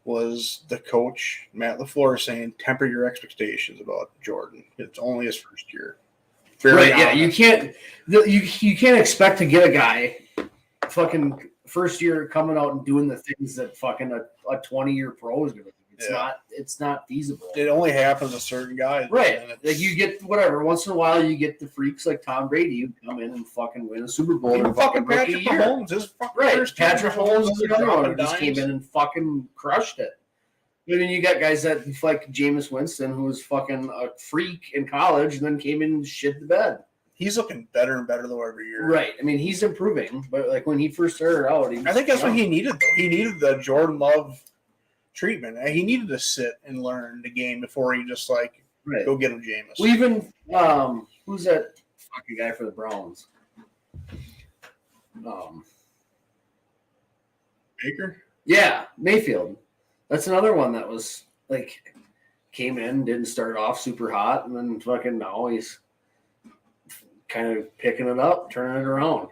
was the coach, Matt LaFleur, saying, temper your expectations about Jordan. It's only his first year. Right, yeah. You can't expect to get a guy fucking first year coming out and doing the things that fucking a 20-year pro is going to do. It's not feasible. It only happens to certain guys. Right. Like, you get whatever. Once in a while, you get the freaks like Tom Brady who come in and fucking win a Super Bowl. Even fucking Patrick Mahomes. Patrick Mahomes is another one who just came in and fucking crushed it. I mean, you got guys that like Jameis Winston, who was fucking a freak in college and then came in and shit the bed. He's looking better and better though every year. Right. I mean, he's improving, but like when he first started out, I think that's what he needed though. He needed the Jordan Love treatment. He needed to sit and learn the game before he just go get him Jameis. Well, even who's that fucking guy for the Browns? Baker? Yeah, Mayfield. That's another one that was like came in, didn't start off super hot, and then fucking now he's kind of picking it up, turning it around.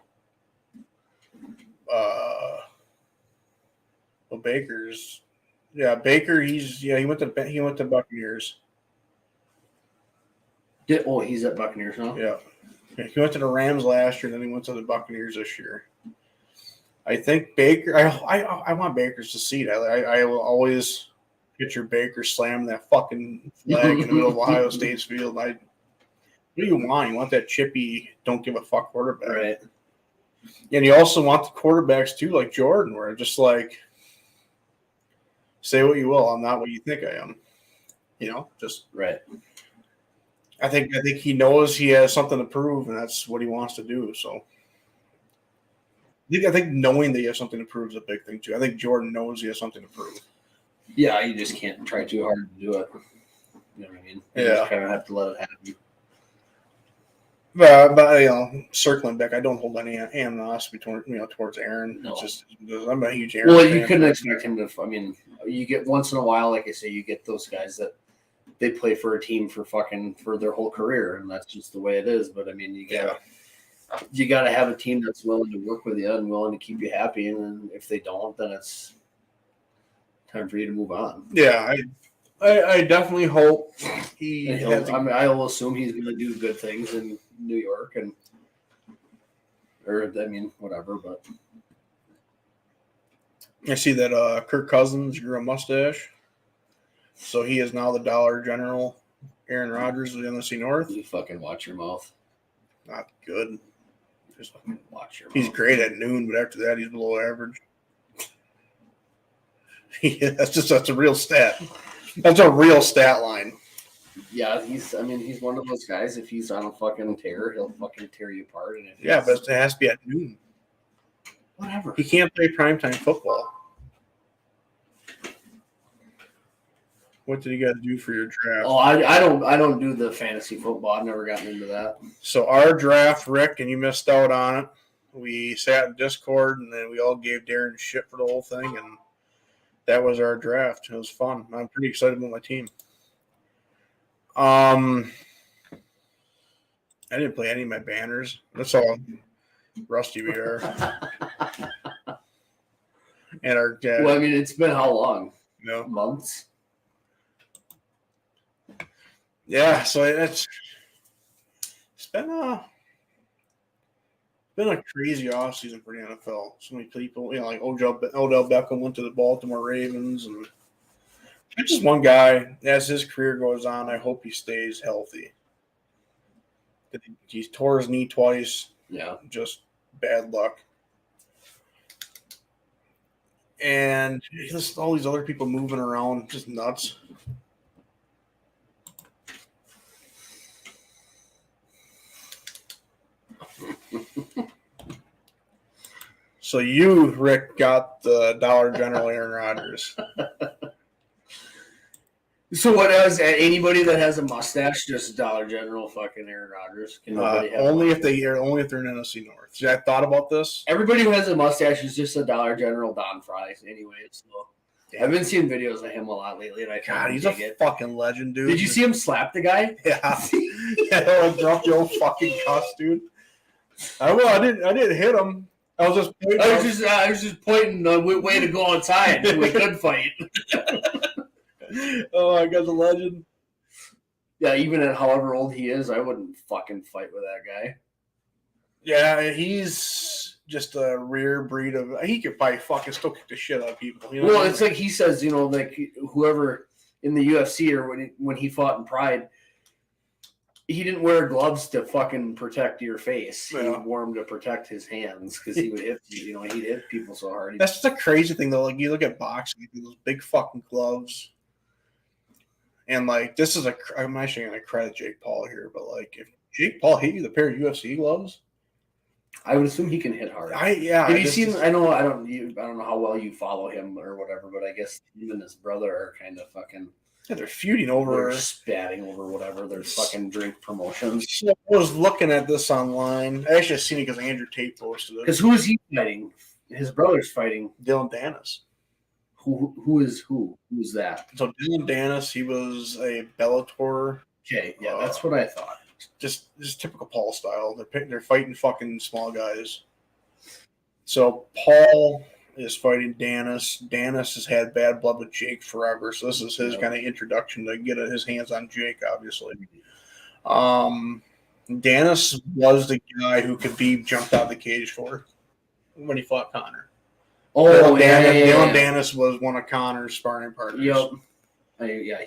Well, Baker, he went to Buccaneers. He's at Buccaneers now? Yeah. He went to the Rams last year, then he went to the Buccaneers this year. I think Baker. I want Baker to see that. I will always picture Baker slamming that fucking flag in the middle of Ohio State's field. What do you want? You want that chippy, don't give a fuck quarterback, right? And you also want the quarterbacks too, like Jordan, where just say what you will, I'm not what you think I am. You know, just right. I think he knows he has something to prove, and that's what he wants to do. So. I think knowing that you have something to prove is a big thing, too. I think Jordan knows he has something to prove. Yeah, you just can't try too hard to do it. You know what I mean? You just kind of have to let it happen. But circling back, I don't hold any animosity towards Aaron. No. It's just I'm a huge Aaron fan. You couldn't expect him to. I mean, you get once in a while, like I say, you get those guys that they play for a team for their whole career, and that's just the way it is. But I mean, you got to have a team that's willing to work with you and willing to keep you happy. And then if they don't, then it's time for you to move on. Yeah, I definitely hope I will assume he's going to do good things in New York whatever. But I see that Kirk Cousins grew a mustache, so he is now the Dollar General Aaron Rodgers of the NFC North. You fucking watch your mouth. Not good. Just fucking watch your mouth. He's great at noon, but after that, he's below average. That's a real stat. That's a real stat line. Yeah, he's one of those guys. If he's on a fucking tear, he'll fucking tear you apart. But it has to be at noon. Whatever. He can't play primetime football. What did you got to do for your draft? Oh, I don't do the fantasy football. I've never gotten into that. So our draft, Rick, and you missed out on it. We sat in Discord, and then we all gave Darren shit for the whole thing, and that was our draft. It was fun. I'm pretty excited about my team. I didn't play any of my banners. That's how rusty we are. And our well, I mean, it's been how long? Months. Yeah, so it's been a crazy offseason for the NFL. So many people, like Odell Beckham went to the Baltimore Ravens, and just one guy. As his career goes on, I hope he stays healthy. He tore his knee twice. Yeah, just bad luck. And just all these other people moving around, just nuts. So you, Rick, got the Dollar General Aaron Rodgers. So what else? Anybody that has a mustache, just Dollar General, fucking Aaron Rodgers. Can nobody have only if they're in NFC North. See, I thought about this. Everybody who has a mustache is just a Dollar General Don Fries, anyway. So yeah. I've been seeing videos of him a lot lately, and he's a fucking legend, dude. Did you see him slap the guy? Yeah, yeah, drop the old fucking cuss, dude. I didn't hit him. I was just pointing the way to go outside so we could fight. Oh, I got the legend. Yeah, even at however old he is, I wouldn't fucking fight with that guy. Yeah, he's just a rare breed of. He could probably fucking still kick the shit out of people. You know well, it's like he says, like whoever in the UFC or when he fought in Pride, he didn't wear gloves to fucking protect your face. Yeah. He wore them to protect his hands because he would hit, he'd hit people so hard. That's the crazy thing though. Like you look at boxing, those big fucking gloves. And, like, I'm actually going to credit Jake Paul here, but, like, if Jake Paul hit you with a pair of UFC gloves, I would assume he can hit hard. Have you seen, I don't know how well you follow him or whatever, but I guess him and his brother are kind of fucking. Yeah, they're feuding over. They're spatting over whatever. Their fucking drink promotions. So I was looking at this online. I actually seen it because Andrew Tate posted it. Because who is he fighting? His brother's fighting. Dylan Danis. Who is who? Who's that? So Dylan Danis, he was a Bellator. Okay, yeah, that's what I thought. Just typical Paul style. They're fighting fucking small guys. So Paul is fighting Danis. Danis has had bad blood with Jake forever, so this is his kind of introduction to get his hands on Jake, obviously. Danis was the guy who Khabib jumped out of the cage for when he fought Conor. Dylan Danis was one of Conor's sparring partners. Yep.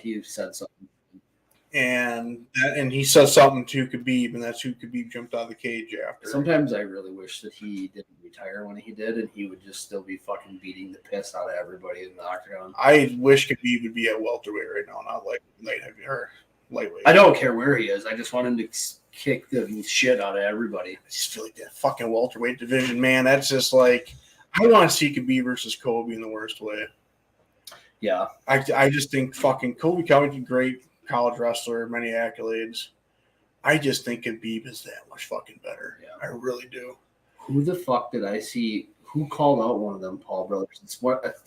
He said something. And he said something to Khabib, and that's who Khabib jumped out of the cage after. Sometimes I really wish that he didn't retire when he did, and he would just still be fucking beating the piss out of everybody in the octagon. I wish Khabib would be at welterweight right now, not like lightweight. I don't care where he is. I just want him to kick the shit out of everybody. I just feel like that fucking welterweight division, man. That's just like I want to see Khabib versus Kobe in the worst way. Yeah, I just think fucking Kobe Covington, great college wrestler, many accolades. I just think Khabib is that much fucking better. Yeah, I really do. Who the fuck did I see? Who called out one of them Paul brothers?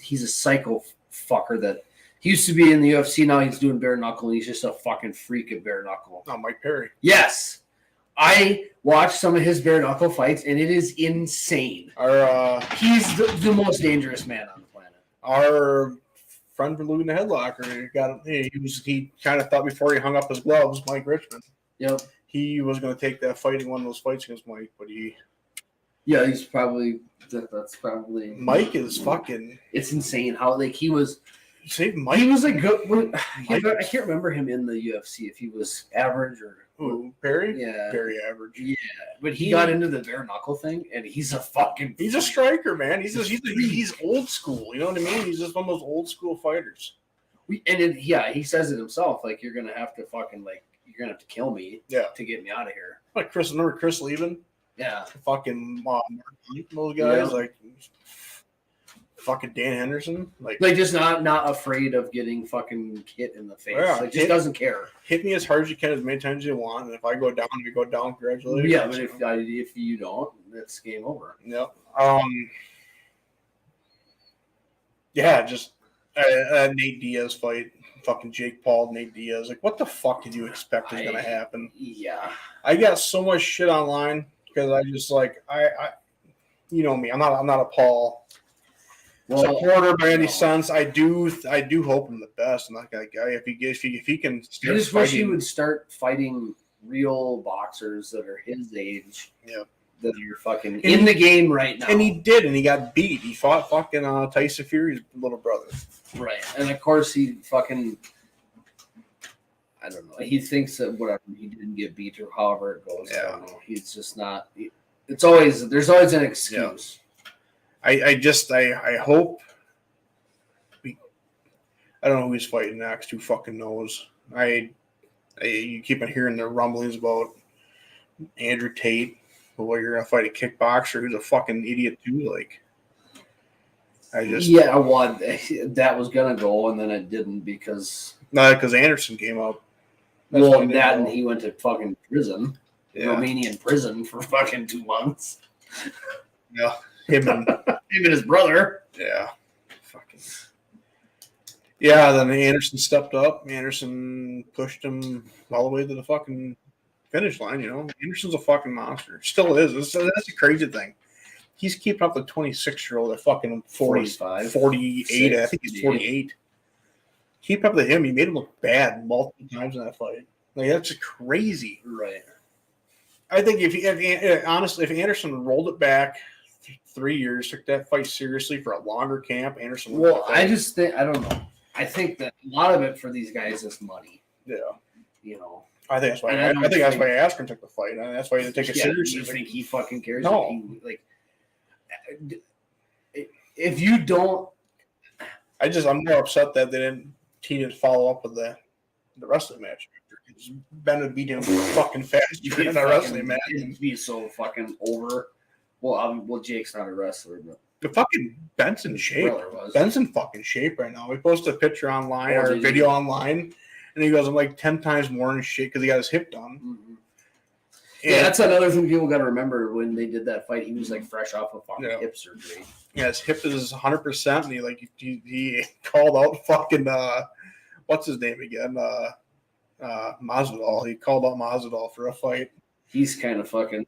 He's a psycho fucker that he used to be in the UFC. Now he's doing bare knuckle. And he's just a fucking freak at bare knuckle. Oh, Mike Perry. Yes. I watched some of his bare knuckle fights, and it is insane. He's the most dangerous man on the planet. Our friend from Louis the Headlocker, he kind of thought before he hung up his gloves, Mike Richmond. Yep. He was going to take that fighting one of those fights against Mike, but yeah, he's probably that's probably Mike is fucking. It's insane how he was. See, Mike. He was a good. I can't remember him in the UFC if he was average or. Who, Perry? Yeah. Very average. Yeah. But he got into the bare knuckle thing, and he's a fucking... He's a striker, man. He's old school. You know what I mean? He's just one of those old school fighters. He says it himself. Like, you're going to have to fucking, you're going to have to kill me to get me out of here. Like, remember Chris Levin? Yeah. Fucking those guys, fucking Dan Henderson, just not afraid of getting fucking hit in the face. Yeah, just doesn't care. Hit me as hard as you can, as many times as you want, and if I go down, you go down. Congratulations. Yeah, but if you don't, that's game over. Yep. Yeah, just a Nate Diaz fight, fucking Jake Paul, Nate Diaz. Like, what the fuck did you expect was gonna happen? Yeah. I got so much shit online because I just I you know me, I'm not a Paul. Supporter by any sense. I do hope him the best. I'm not that guy. If he can, I just wish he would start fighting real boxers that are his age. Yeah, that are fucking in the game right now. And he did, and he got beat. He fought fucking Tyson Fury's little brother. Right, and of course he fucking. I don't know. He thinks that whatever he didn't get beat or however it goes. Yeah. I don't know. He's just not. There's always an excuse. Yeah. I hope I don't know who he's fighting next. Who fucking knows? You keep on hearing the rumblings about Andrew Tate. Well, you're gonna fight a kickboxer who's a fucking idiot too. Like, That was gonna go, and then it didn't because Anderson came up. And he went to fucking prison, Romanian prison for fucking 2 months. Yeah, him and his brother. Yeah, fucking. Yeah, then Anderson stepped up. Anderson pushed him all the way to the fucking finish line. Anderson's a fucking monster. Still is. That's the crazy thing. He's keeping up with 26-year-old at fucking 45, 48. I think he's 48. Keep up with him. He made him look bad multiple times in that fight. Like, that's just crazy. Right. I think honestly, if Anderson rolled it back 3 years, took that fight seriously for a longer camp, Anderson would. Well, I don't know. I think that a lot of it for these guys is money. Yeah. I think that's why. I think that's why Askren took the fight, and that's why he didn't take it seriously. You think he fucking cares? No. If you don't, I'm more upset that he didn't follow up with the rest of the match. Ben would beat him fucking fast in a wrestling match. He'd be so fucking over. Well, Jake's not a wrestler, but the fucking Ben's in shape. Ben's in fucking shape right now. We posted a picture online or a video online, and he goes, "I'm like 10 times more in shape because he got his hip done." Mm-hmm. Yeah, that's another thing people got to remember when they did that fight. He was like fresh off of fucking hip surgery. Yeah, his hip is 100%, and he called out fucking what's his name again? Masvidal. He called out Masvidal for a fight. He's kind of fucking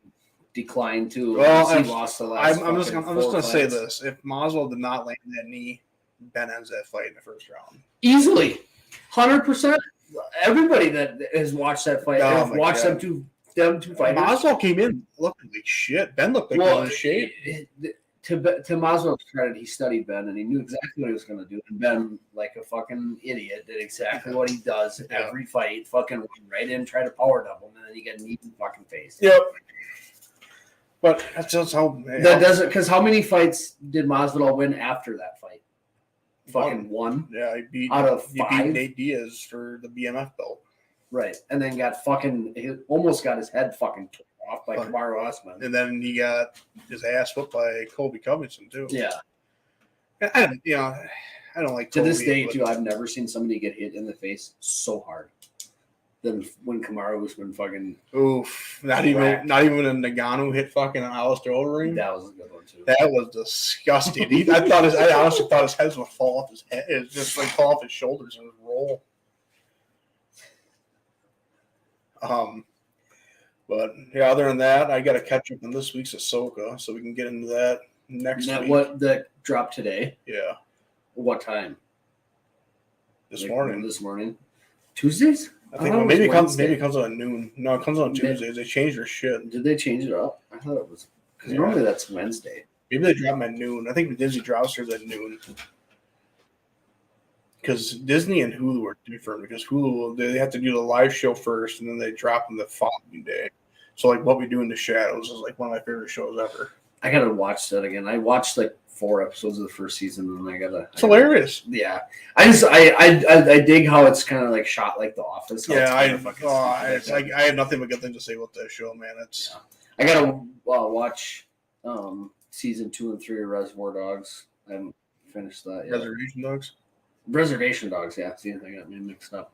declined too. Well, he lost the last. I'm just gonna say this: if Masvidal did not land that knee, Ben ends that fight in the first round easily, 100%. Everybody that has watched that fight, has watched them two fighters. Masvidal came in looking like shit. Ben looked like he was in shape. To Masvidal's credit, he studied Ben and he knew exactly what he was going to do. And Ben, like a fucking idiot, did exactly what he does every fight. Fucking went right in, try to power double, and then he got knee in the fucking face. Yep. But that's just how that doesn't. Because how many fights did Masvidal win after that fight? Fucking one. Yeah, he beat Nate Diaz for the BMF belt. Right, and then he almost got his head fucking kicked off by Kamaru Usman. And then he got his ass whooped by Colby Covington too. Yeah. I don't like to Colby, this day too. I've never seen somebody get hit in the face so hard than when Kamaru Usman fucking. Oof! Not even a Nagano hit fucking Alistair Overeem. That was a good one too. That was disgusting. I honestly thought his head was gonna fall off his head. It was just like fall off his shoulders and roll. But yeah, other than that, I got to catch up on this week's Ahsoka, so we can get into that next week. That dropped today? Yeah. What time? This morning. This morning. Tuesdays? I think maybe it comes out at noon. No, it comes out on Tuesdays. They changed their shit. Did they change it up? I thought it was because normally that's Wednesday. Maybe they drop them at noon. I think Disney drops theirs at noon. Because Disney and Hulu are different. Because Hulu, they have to do the live show first, and then they drop them the following day. So, like, What We Do in the Shadows is, like, one of my favorite shows ever. I got to watch that again. I watched, like, 4 episodes of the first season, and It's hilarious. Yeah. I dig how it's kind of, like, shot like The Office. Yeah, I have nothing but good things to say about that show, man. I got to watch season 2 and 3 of Reservoir Dogs. I haven't finished that yet. Reservation Dogs, yeah. See, I got me mixed up.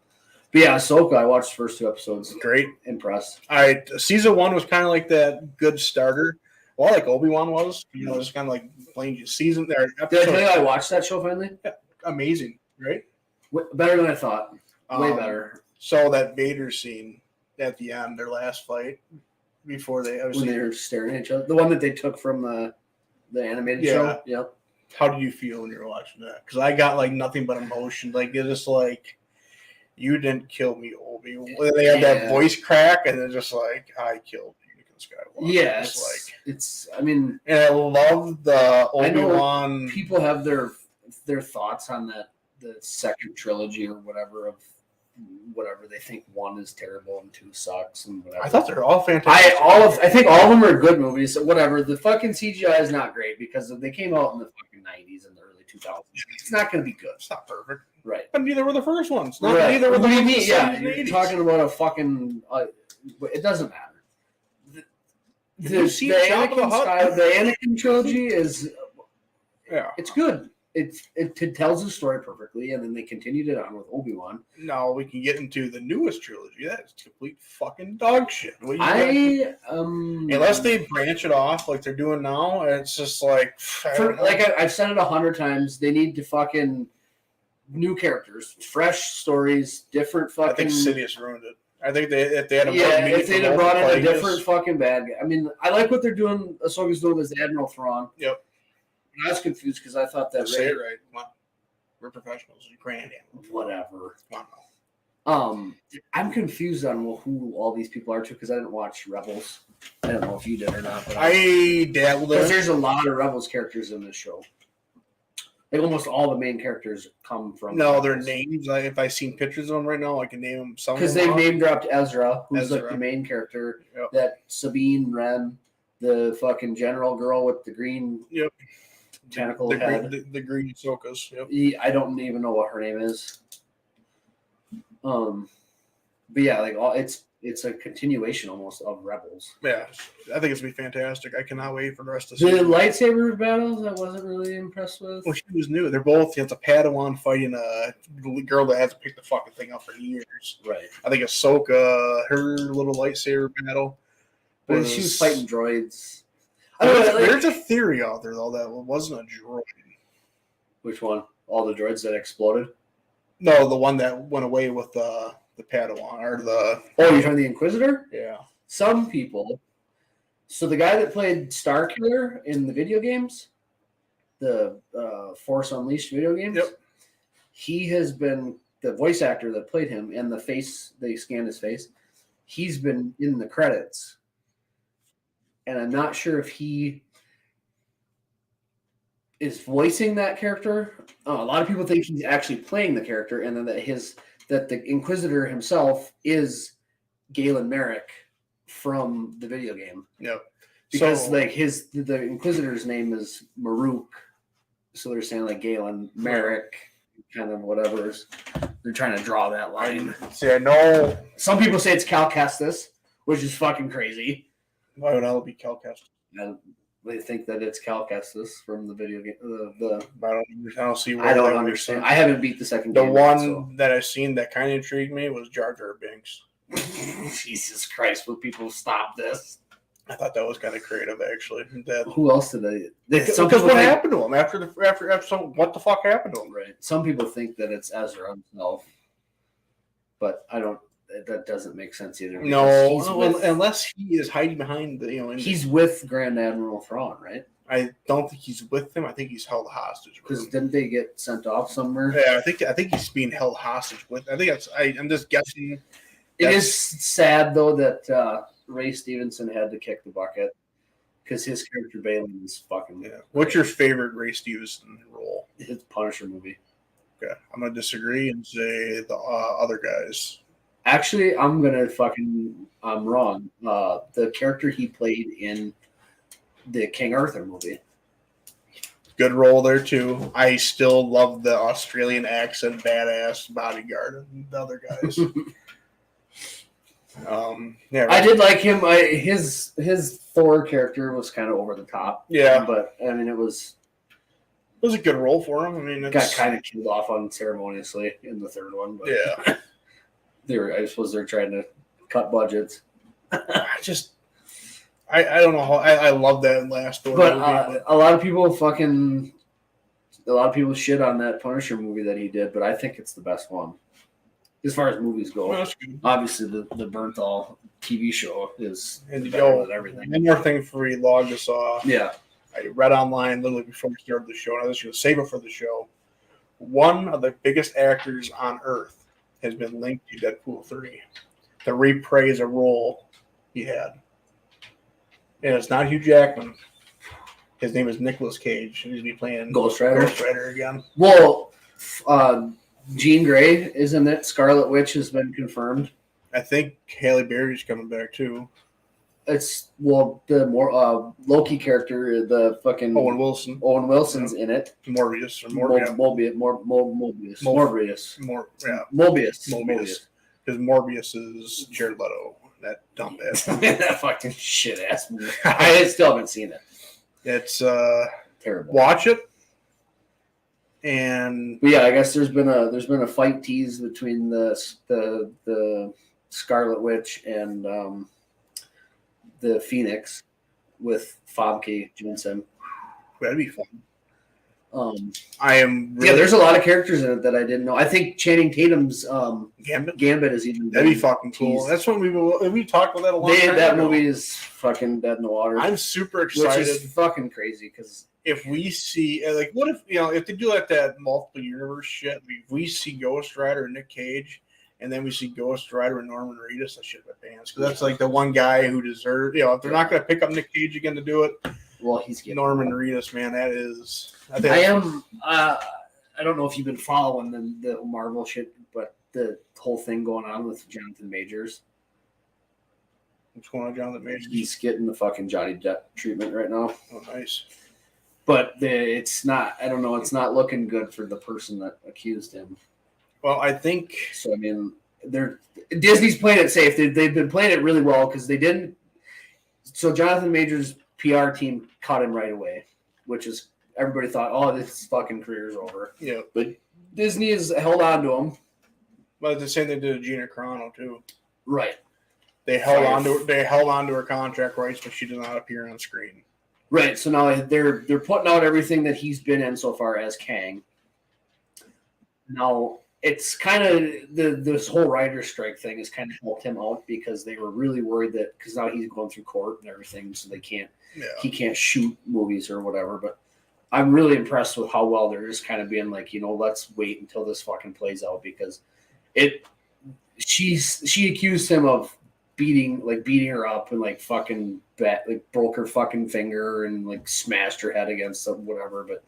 But yeah, Ahsoka, I watched the first 2 episodes. Great. Impressed. Season 1 was kind of like that good starter. Well, like Obi-Wan was. Just kind of like playing season there. Did I tell you I watched that show finally? Yeah, amazing. Right? Better than I thought. Way better. So that Vader scene at the end, their last fight, before they were staring at each other. The one that they took from the animated show? Yeah. How did you feel when you were watching that? Because I got like nothing but emotion. Like it's just like, you didn't kill me, Obi. They had that voice crack, and it's just like, I killed Anakin Skywalker. Yeah, and I love the Obi-Wan. People have their thoughts on the second trilogy or whatever of whatever they think 1 is terrible and 2 sucks and whatever. I thought they're all fantastic. I think all of them are good movies. So whatever. The fucking CGI is not great because they came out in the fucking 90s and the early 2000s. It's not going to be good. It's not perfect. Right. But neither were the first ones. Neither were the ones. Yeah, you're talking about a fucking. It doesn't matter. The Anakin trilogy is. Yeah. It's good. it tells the story perfectly, and then they continued it on with Obi-Wan. Now we can get into the newest trilogy. That's complete fucking dog shit. Unless they branch it off like they're doing now, it's just like I've said it 100 times. They need to fucking new characters, fresh stories, different fucking. I think Sidious ruined it. I think if they had if they'd have brought in a different fucking bad guy. I mean, I like what they're doing. Ahsoka's doing as Admiral Thrawn. Yep. I was confused because I thought that. Say it right. Come on. We're professionals. You're grand. Whatever. Come on. I'm confused on who all these people are too because I didn't watch Rebels. I don't know if you did or not. But I dabbled in. Because there's a lot of Rebels characters in this show. Like almost all the main characters come from. No, their names. If I seen pictures of them right now, I can name them. Some because they've name dropped Ezra, who's like the main character. Yep. That Sabine Wren, the fucking general girl with the green. Yep. Tentacle head. The green Ahsokas. Yep. I don't even know what her name is. But yeah, like it's a continuation almost of Rebels. Yeah, I think it's gonna be fantastic. I cannot wait for the rest of the lightsaber battles. I wasn't really impressed with. Well, she was new. They're both. It's a Padawan fighting a girl that hasn't picked the fucking thing up for years. Right. I think Ahsoka, her little lightsaber battle. But she was fighting droids. There's a theory out there though that it wasn't a droid. Which one? All the droids that exploded? No, the one that went away with the Padawan or the. Oh, you're talking the Inquisitor? Yeah. Some people. So the guy that played Starkiller in the video games, the Force Unleashed video games. Yep. He has been the voice actor that played him, and the face they scanned his face. He's been in the credits. And I'm not sure if he is voicing that character. A lot of people think he's actually playing the character, and then that the Inquisitor himself is Galen Merrick from the video game. Yep. Because the Inquisitor's name is Maruk, so they're saying like Galen Merrick, kind of whatever. They're trying to draw that line. See, I know some people say it's Cal Kestis, which is fucking crazy. Why would I be Cal Kestis? They think that it's Cal Kestis from the video game. I don't see. I don't understand. I haven't beat the second game. The one that I've seen that kind of intrigued me was Jar Jar Binks. Jesus Christ! Will people stop this? I thought that was kind of creative, actually. Who else did they? Because what happened to him after episode? What the fuck happened to him? Right. Some people think that it's Ezra himself, but I don't. That doesn't make sense either. No, unless he is hiding behind he's with Grand Admiral Thrawn, right? I don't think he's with him. I think he's held hostage. Because didn't they get sent off somewhere? Yeah, I think he's being held hostage with. I think that's. I'm just guessing. It is sad though that Ray Stevenson had to kick the bucket because his character Balin is fucking. Yeah. What's your favorite Ray Stevenson role? His Punisher movie. Okay, I'm gonna disagree and say the other guys. Actually, I'm wrong. The character he played in the King Arthur movie. Good role there too. I still love the Australian accent, badass bodyguard, and the other guys. Yeah, right. I did like him. His Thor character was kind of over the top. Yeah, but I mean, it was a good role for him. I mean, got kind of killed off unceremoniously in the third one. But yeah. I suppose they're trying to cut budgets. I don't know how I love that last Thor but movie. A lot of people shit on that Punisher movie that he did, but I think it's the best one as far as movies go. Well, that's good. Obviously, the Bernthal TV show is and better than everything. One more thing before we log this off. Yeah, I read online literally before we started the show, and I was going to save it for the show. One of the biggest actors on Earth has been linked to Deadpool 3 to reprise a role he had. And it's not Hugh Jackman. His name is Nicolas Cage. He's going to be playing Ghost Rider again. Well, Jean Grey is in it. Scarlet Witch has been confirmed. I think Halle Berry's coming back too. It's the more Loki character, the fucking Owen Wilson. Owen Wilson's in it. Mobius. Because Morbius is Jared Leto. That dumb ass. That fucking shit ass movie. I still haven't seen it. It's terrible. Watch it. And I guess there's been a fight tease between the Scarlet Witch and the Phoenix with Famke Janssen. That'd be fun. I am really, there's a lot of characters in it that I didn't know. I think Channing Tatum's Gambit is even. That'd be fucking cool. Teased. That's when we talked about that a long time that ago. movie is fucking dead in the water. I'm super excited. Which is fucking crazy because if we see what if if they do that multiple universe shit, if we see Ghost Rider and Nick Cage, and then we see Ghost Rider and Norman Reedus, that shit my pants because that's the one guy who deserves. If they're not going to pick up Nick Cage again to do it. Well, he's getting Norman Reedus, man. That is. I don't know if you've been following the Marvel shit, but the whole thing going on with Jonathan Majors. What's going on with Jonathan Majors? He's getting the fucking Johnny Depp treatment right now. Oh, nice. But it's not. I don't know. It's not looking good for the person that accused him. Well, I think so. I mean, Disney's playing it safe. They've been playing it really well because they didn't. So Jonathan Majors' PR team caught him right away, which is everybody thought, oh, this fucking career's over. Yeah. But Disney has held on to him. But the same thing they did to Gina Carano too. Right. They held on to her contract rights, but she did not appear on screen. Right. So now they're putting out everything that he's been in so far as Kang. Now it's kind of this whole writer's strike thing has kind of helped him out because they were really worried that because now he's going through court and everything, so he can't shoot movies or whatever. But I'm really impressed with how well they're just kind of being like, let's wait until this fucking plays out because she accused him of beating her up and fucking broke her fucking finger and smashed her head against some whatever. But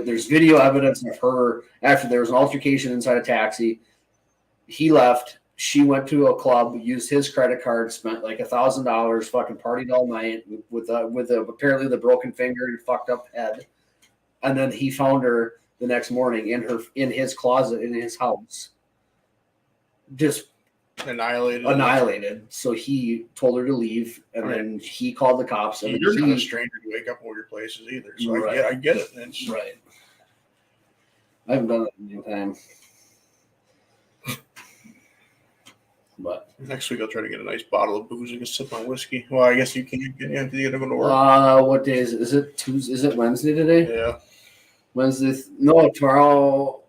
there's video evidence of her after there was an altercation inside a taxi. He left. She went to a club, used his credit card, spent $1,000, fucking partied all night with apparently the broken finger and fucked up head. And then he found her the next morning in his closet in his house, just annihilated. So he told her to leave, and then he called the cops. And you're not a stranger to wake up over your places either, so right. I get it. It's right. I haven't done it in a long time. But next week I'll try to get a nice bottle of booze. I can sip my whiskey. Well, I guess you can't get into the end of the work. What day is it? Is it Tuesday? Is it Wednesday today? Yeah. Wednesday. No, tomorrow.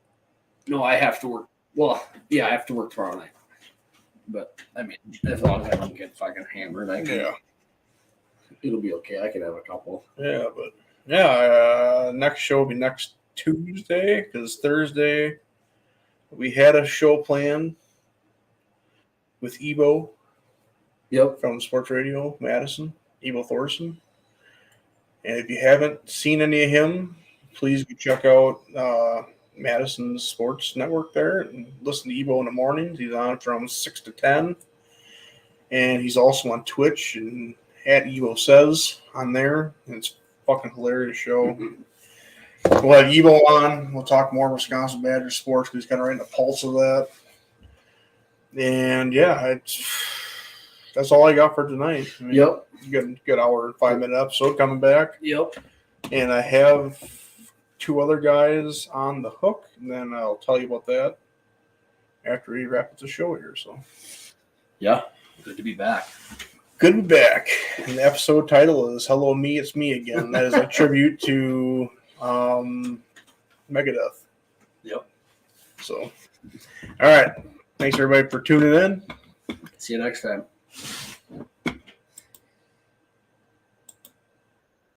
No, I have to work. Well, yeah, I have to work tomorrow night. But I mean, as long as I don't get fucking hammered, it'll be okay. I can have a couple. Yeah, but next show will be next Tuesday because Thursday we had a show planned with Ebo. Yep. From Sports Radio Madison, Ebo Thorson. And if you haven't seen any of him, please go check out Madison's Sports Network there and listen to Ebo in the mornings. He's on from 6 to 10. And he's also on Twitch and at Ebo Says on there. And it's a fucking hilarious show. Mm-hmm. We'll have Ebo on. We'll talk more Wisconsin Badgers sports because he's kind of right in the pulse of that. And that's all I got for tonight. I mean, yep. Good hour and 5-minute episode coming back. Yep. And I have 2 other guys on the hook, and then I'll tell you about that after we wrap up the show here. So, yeah, good to be back. Good to be back. And the episode title is "Hello, Me, It's Me Again." That is a tribute to Megadeath. Yep. So, all right. Thanks everybody for tuning in. See you next time.